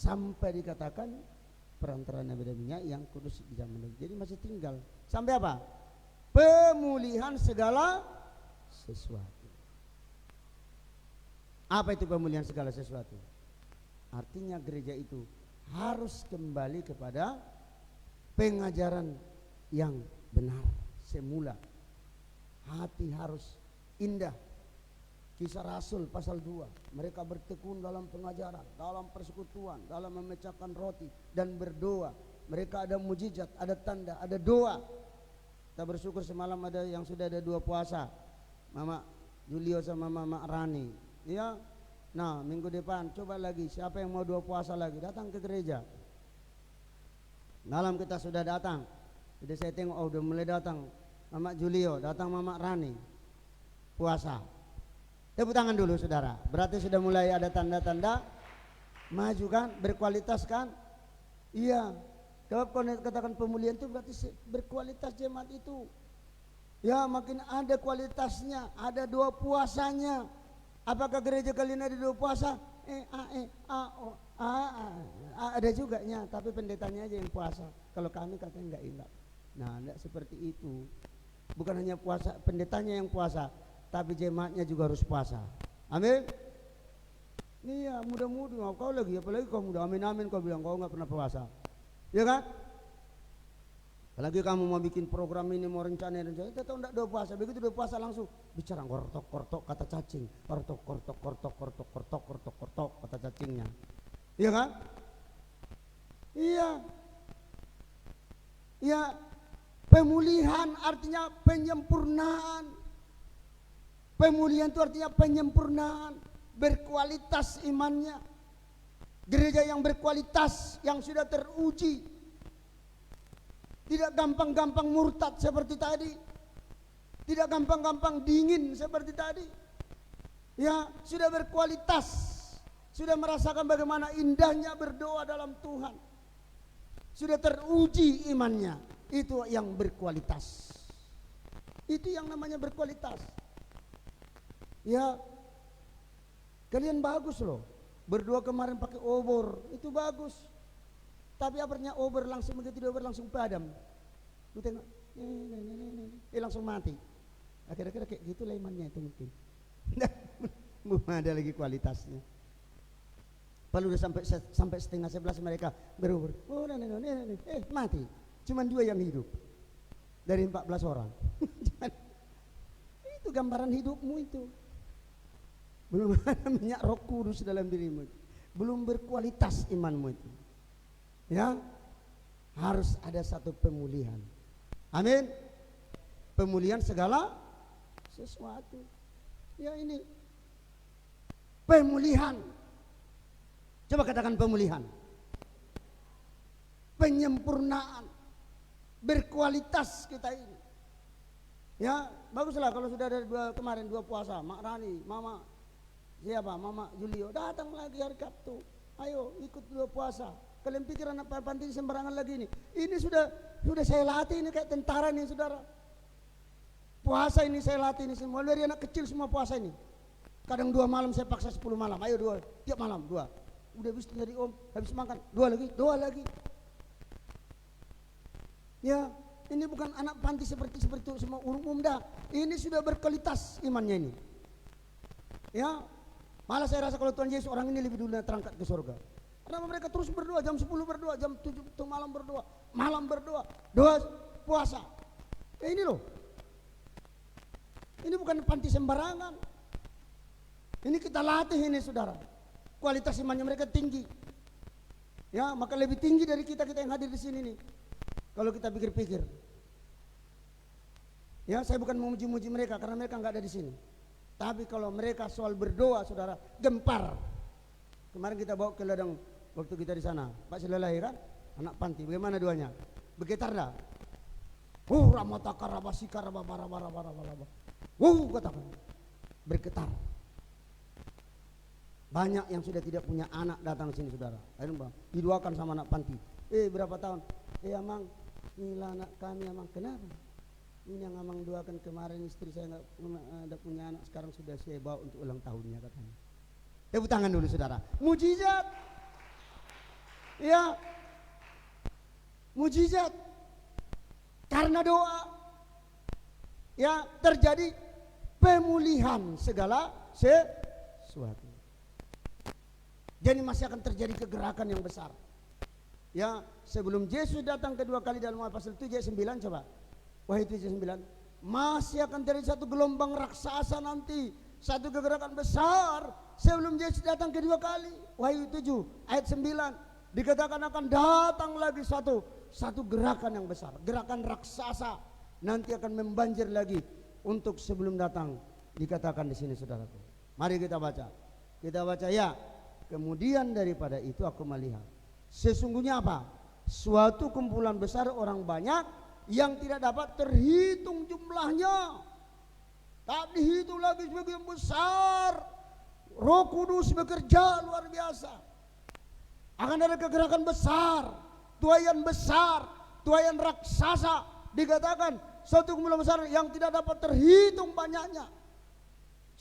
Sampai dikatakan perantara nabi dan minyak yang kudus di zaman dulu. Jadi masih tinggal. Sampai apa? Pemulihan segala sesuatu. Apa itu pemulihan segala sesuatu? Artinya gereja itu harus kembali kepada pengajaran yang benar semula. Hati harus indah. Kisah Rasul pasal 2, mereka bertekun dalam pengajaran, dalam persekutuan, dalam memecahkan roti dan berdoa. Mereka ada mujizat, ada tanda, ada doa. Kita bersyukur semalam ada yang sudah ada 2 puasa, Mama Julio sama Mama Rani. Ya, nah minggu depan coba lagi, siapa yang mau 2 puasa lagi datang ke gereja. Malam kita sudah datang, jadi saya tengok udah mulai datang Mama Julio, datang Mama Rani puasa. Tepuk tangan dulu saudara, berarti sudah mulai ada tanda-tanda maju kan, berkualitas kan. Iya, kalau katakan pemulihan itu berarti berkualitas jemaat itu. Ya makin ada kualitasnya, ada 2 puasanya. Apakah gereja kalian ada 2 puasa? Ada juga ya, tapi pendetanya aja yang puasa. Kalau kami katanya enggak. Nah, enggak seperti itu. Bukan hanya puasa, pendetanya yang puasa, tapi jemaatnya juga harus puasa. Amin. Iya, mudah-mudah kau lagi, apalagi kau muda. Amin kau bilang kau enggak pernah puasa. Ya kan? Apalagi kamu mau bikin program ini, mau rencana, kita tahu enggak 2 puasa. Begitu 2 puasa langsung bicara kortok kata cacing, kortok kata cacingnya. Iya kan? Iya. Ya, pemulihan artinya penyempurnaan. Pemulihan itu artinya penyempurnaan, berkualitas imannya. Gereja yang berkualitas, yang sudah teruji, tidak gampang-gampang murtad seperti tadi, tidak gampang-gampang dingin seperti tadi. Ya, sudah berkualitas, sudah merasakan bagaimana indahnya berdoa dalam Tuhan, sudah teruji imannya. Itu yang berkualitas. Itu yang namanya berkualitas. Ya, kalian bagus loh. Berdoa kemarin pakai obor, itu bagus. Tapi akhirnya obor langsung begitu obor langsung padam. Lu tengok, langsung mati. Akhirnya kayak gitu lah imannya itu mungkin. Belum ada lagi kualitasnya. Kalau udah sampai setengah 11 mereka berubur. Oh, mati. Cuman 2 yang hidup dari 14 orang. Itu gambaran hidupmu itu. Belum ada minyak Roh Kudus dalam dirimu. Belum berkualitas imanmu itu. Ya, harus ada satu pemulihan. Amin. Pemulihan segala sesuatu. Ya ini pemulihan. Coba katakan pemulihan. Penyempurnaan. Berkualitas kita ini. Ya, baguslah kalau sudah ada kemarin 2 puasa, Mak Rani, Mama siapa? Mama Julio datang lagi hari Sabtu. Ayo ikut 2 puasa. Kalian pikir anak panti sembarangan lagi ini. Ini sudah saya latih ini kayak tentara nih saudara. Puasa ini saya latih ini semua dari anak kecil semua puasa ini. Kadang 2 malam saya paksa 10 malam. Ayo 2 tiap malam 2. Udah habis dari habis makan 2 lagi. Ya, ini bukan anak panti seperti itu semua umum dah. Ini sudah berkualitas imannya ini. Ya, malah saya rasa kalau Tuhan Yesus orang ini lebih dulu terangkat ke surga. Karena mereka terus berdoa, jam 10 berdoa, jam 7 malam berdoa, doa puasa. Ini loh. Ini bukan panti sembarangan. Ini kita latih ini saudara. Kualitas imannya mereka tinggi. Ya, maka lebih tinggi dari kita yang hadir di sini nih. Kalau kita pikir-pikir. Ya, saya bukan memuji-muji mereka karena mereka nggak ada di sini. Tapi kalau mereka soal berdoa, saudara, gempar. Kemarin kita bawa ke ladang waktu kita di sana, Pak Silalahi kan, anak panti. Bagaimana doanya? Bergetar dah. Ramataka rabasika rababara. Katakan. Bergetar. Banyak yang sudah tidak punya anak datang sini saudara. Akhirnya didoakan sama anak panti. Berapa tahun? Amang, inilah anak kami Amang. Kenapa? Ini yang Amang doakan kemarin, istri saya nggak punya anak, sekarang sudah saya bawa untuk ulang tahunnya katanya. Tepuk tangan dulu saudara. Mujizat. Ya, mujizat. Karena doa, ya terjadi pemulihan segala sesuatu. Jadi masih akan terjadi kegerakan yang besar. Ya, sebelum Yesus datang kedua kali dalam pasal 7 ayat 9 coba. Wahyu 7:9, masih akan terjadi satu gelombang raksasa nanti, satu kegerakan besar sebelum Yesus datang kedua kali. Wahyu 7 ayat 9 dikatakan akan datang lagi satu gerakan yang besar, gerakan raksasa nanti akan membanjir lagi untuk sebelum datang. Dikatakan di sini saudaraku. Mari kita baca. Kita baca ya. Kemudian daripada itu aku melihat sesungguhnya apa? Suatu kumpulan besar orang banyak yang tidak dapat terhitung jumlahnya, tak dihitung lagi sebagian besar. Roh Kudus bekerja luar biasa. Akan ada kegerakan besar, tuaian raksasa. Dikatakan suatu kumpulan besar yang tidak dapat terhitung banyaknya.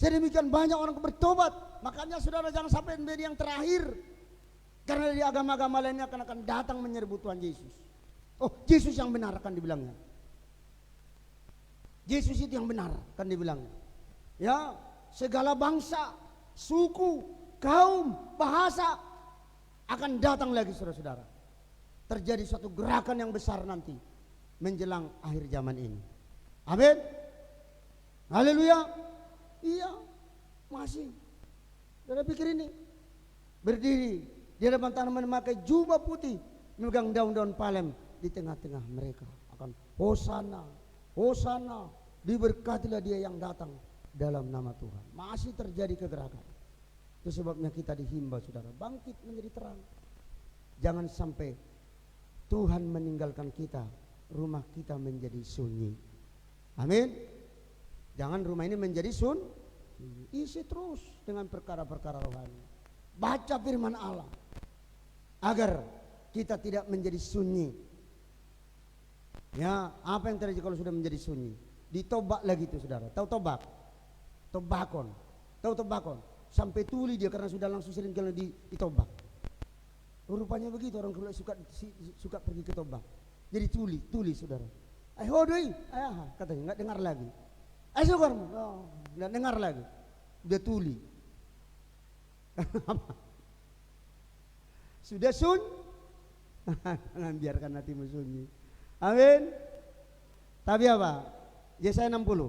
Sedemikian banyak orang bertobat. Makanya saudara jangan sampai menjadi yang terakhir, karena dari agama-agama lainnya akan datang menyerbu Tuhan Yesus. Oh, Yesus yang benar akan dibilangnya. Yesus itu yang benar akan dibilangnya. Ya, segala bangsa, suku, kaum, bahasa akan datang lagi saudara-saudara. Terjadi suatu gerakan yang besar nanti menjelang akhir zaman ini. Amin. Haleluya. Iya, masih. Saudara pikir ini berdiri di hadapan tanaman memakai jubah putih, memegang daun-daun palem. Di tengah-tengah mereka akan Hosana, Hosana, diberkatilah dia yang datang dalam nama Tuhan. Masih terjadi kegerakan. Itu sebabnya kita dihimbau saudara, bangkit menjadi terang. Jangan sampai Tuhan meninggalkan kita, rumah kita menjadi sunyi. Amin. Jangan rumah ini menjadi sunyi. Isi terus dengan perkara-perkara rohani. Baca firman Allah agar kita tidak menjadi sunyi. Ya, apa yang terjadi kalau sudah menjadi sunyi? Ditobak lagi itu saudara. Tahu tobak? Tobakon. Tahu tobakon? Sampai tuli dia karena sudah langsung sering kali ditobak. Rupanya begitu orang kalau suka pergi ke tobak. Jadi tuli saudara. Hodoi, katanya nggak dengar lagi. Syukur, nggak dengar lagi. Udah tuli. Sudah jangan biarkan hatimu sunyi. Amin. Tapi apa? Yesaya 60.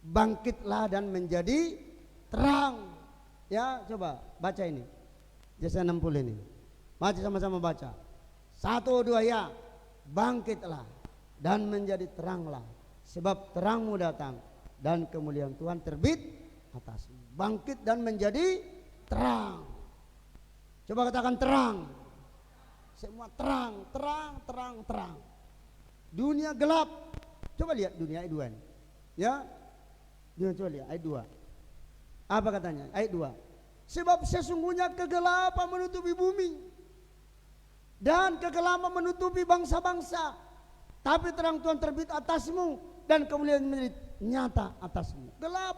Bangkitlah dan menjadi terang. Ya, coba baca ini. Yesaya 60 ini. Baca sama-sama baca. 1, 2 ya. Bangkitlah dan menjadi teranglah, sebab terangmu datang dan kemuliaan Tuhan terbit atasmu. Bangkit dan menjadi terang. Coba katakan terang. Semua terang. Dunia gelap. Coba lihat dunia ayat 2 ini. Ya. Coba lihat ayat 2. Apa katanya? Ayat 2. Sebab sesungguhnya kegelapan menutupi bumi dan kegelapan menutupi bangsa-bangsa, tapi terang Tuhan terbit atasmu dan kemuliaan menjadi nyata atasmu. Gelap.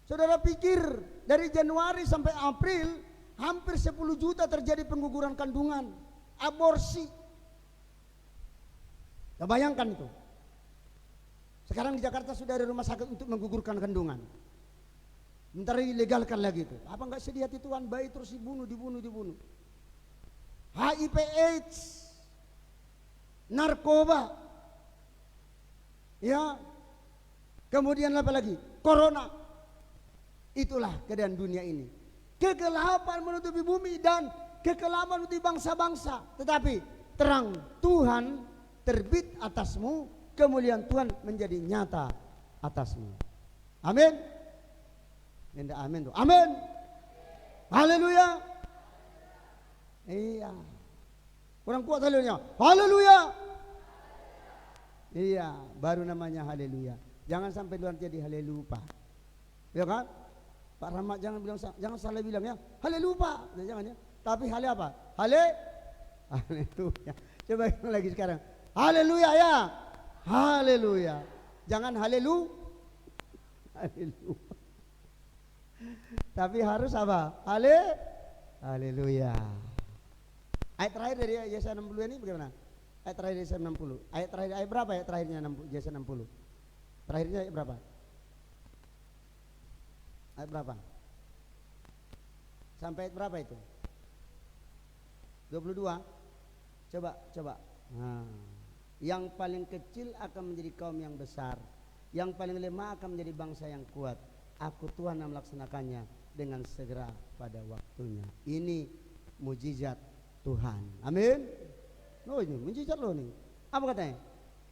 Saudara pikir dari Januari sampai April hampir 10 juta terjadi pengguguran kandungan, aborsi. Ya, bayangkan itu. Sekarang di Jakarta sudah ada rumah sakit untuk menggugurkan kandungan. Bentar dilegalkan lagi itu. Apa enggak sedih hati Tuhan, bayi terus dibunuh. HIV AIDS, narkoba, ya, kemudian apa lagi? Corona. Itulah keadaan dunia ini. Kegelapan menutupi bumi dan kegelapan menutupi bangsa-bangsa, tetapi terang Tuhan terbit atasmu, kemuliaan Tuhan menjadi nyata atasmu. Amin. Minta amin tuh. Amin. Haleluya. Iya. Kurang kuat haleluya. Haleluya. Iya, baru namanya haleluya. Jangan sampai luar jadi halelupa. Ya kan? Pak Rahmat jangan salah bilang ya. Halelupa. Jangan ya. Tapi hale apa? Haleluya. Coba lagi sekarang. Haleluya ya. Haleluya. Jangan haleluya. Tapi harus apa? Haleluya. Ayat terakhir dari Yesaya 60 ini bagaimana? Ayat terakhir Yesaya 60. Ayat terakhir ayat berapa ayat terakhirnya Yesaya 60? Terakhirnya ayat berapa? Ayat berapa? Sampai ayat berapa itu? 22. Coba. Nah, yang paling kecil akan menjadi kaum yang besar, yang paling lemah akan menjadi bangsa yang kuat. Aku Tuhan yang melaksanakannya dengan segera pada waktunya. Ini mujizat Tuhan. Amin. Oh ini mujizat loh nih. Apa katanya?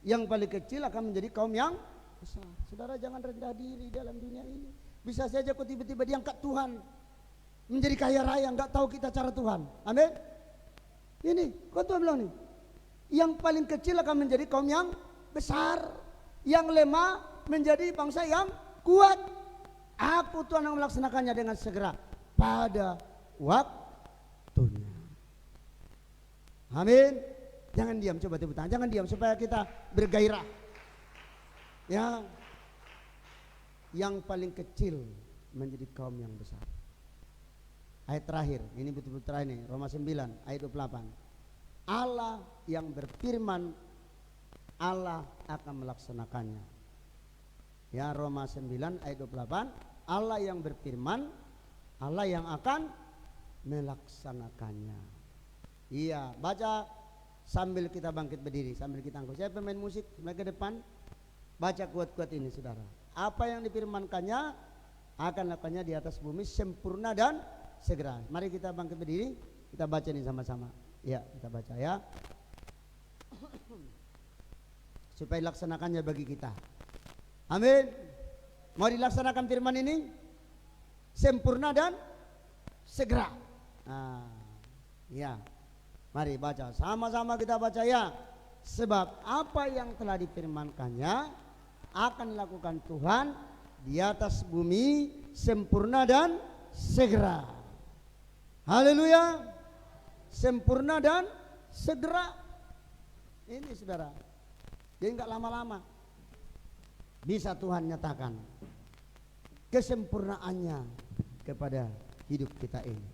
Yang paling kecil akan menjadi kaum yang besar. Saudara jangan rendah diri dalam dunia ini. Bisa saja kok tiba-tiba diangkat Tuhan menjadi kaya raya, nggak tahu kita cara Tuhan. Amin. Ini kok Tuhan bilang nih, yang paling kecil akan menjadi kaum yang besar, yang lemah menjadi bangsa yang kuat. Aku Tuhan yang melaksanakannya dengan segera pada waktunya. Amin. Jangan diam, coba tepuk tangan. Jangan diam supaya kita bergairah. Ya, yang paling kecil menjadi kaum yang besar. Ayat terakhir, ini betul-betul terakhir nih, Roma 9 ayat 28. Allah yang berfirman, Allah akan melaksanakannya. Ya, Roma 9 ayat 28, Allah yang berfirman, Allah yang akan melaksanakannya. Iya, baca sambil kita bangkit berdiri, sambil kita angkat. Saya pemain musik, mulai ke depan. Baca kuat-kuat ini saudara. Apa yang difirmankannya akan lakukannya di atas bumi sempurna dan segera. Mari kita bangkit berdiri, kita baca ini sama-sama. Ya, kita baca ya. Supaya dilaksanakannya bagi kita. Amin. Mau dilaksanakan firman ini sempurna dan segera. Nah, ya. Mari baca, sama-sama kita baca ya. Sebab apa yang telah difirmankannya akan dilakukan Tuhan di atas bumi sempurna dan segera. Haleluya. Sempurna dan segera. Ini saudara. Jadi enggak lama-lama bisa Tuhan nyatakan kesempurnaannya kepada hidup kita ini.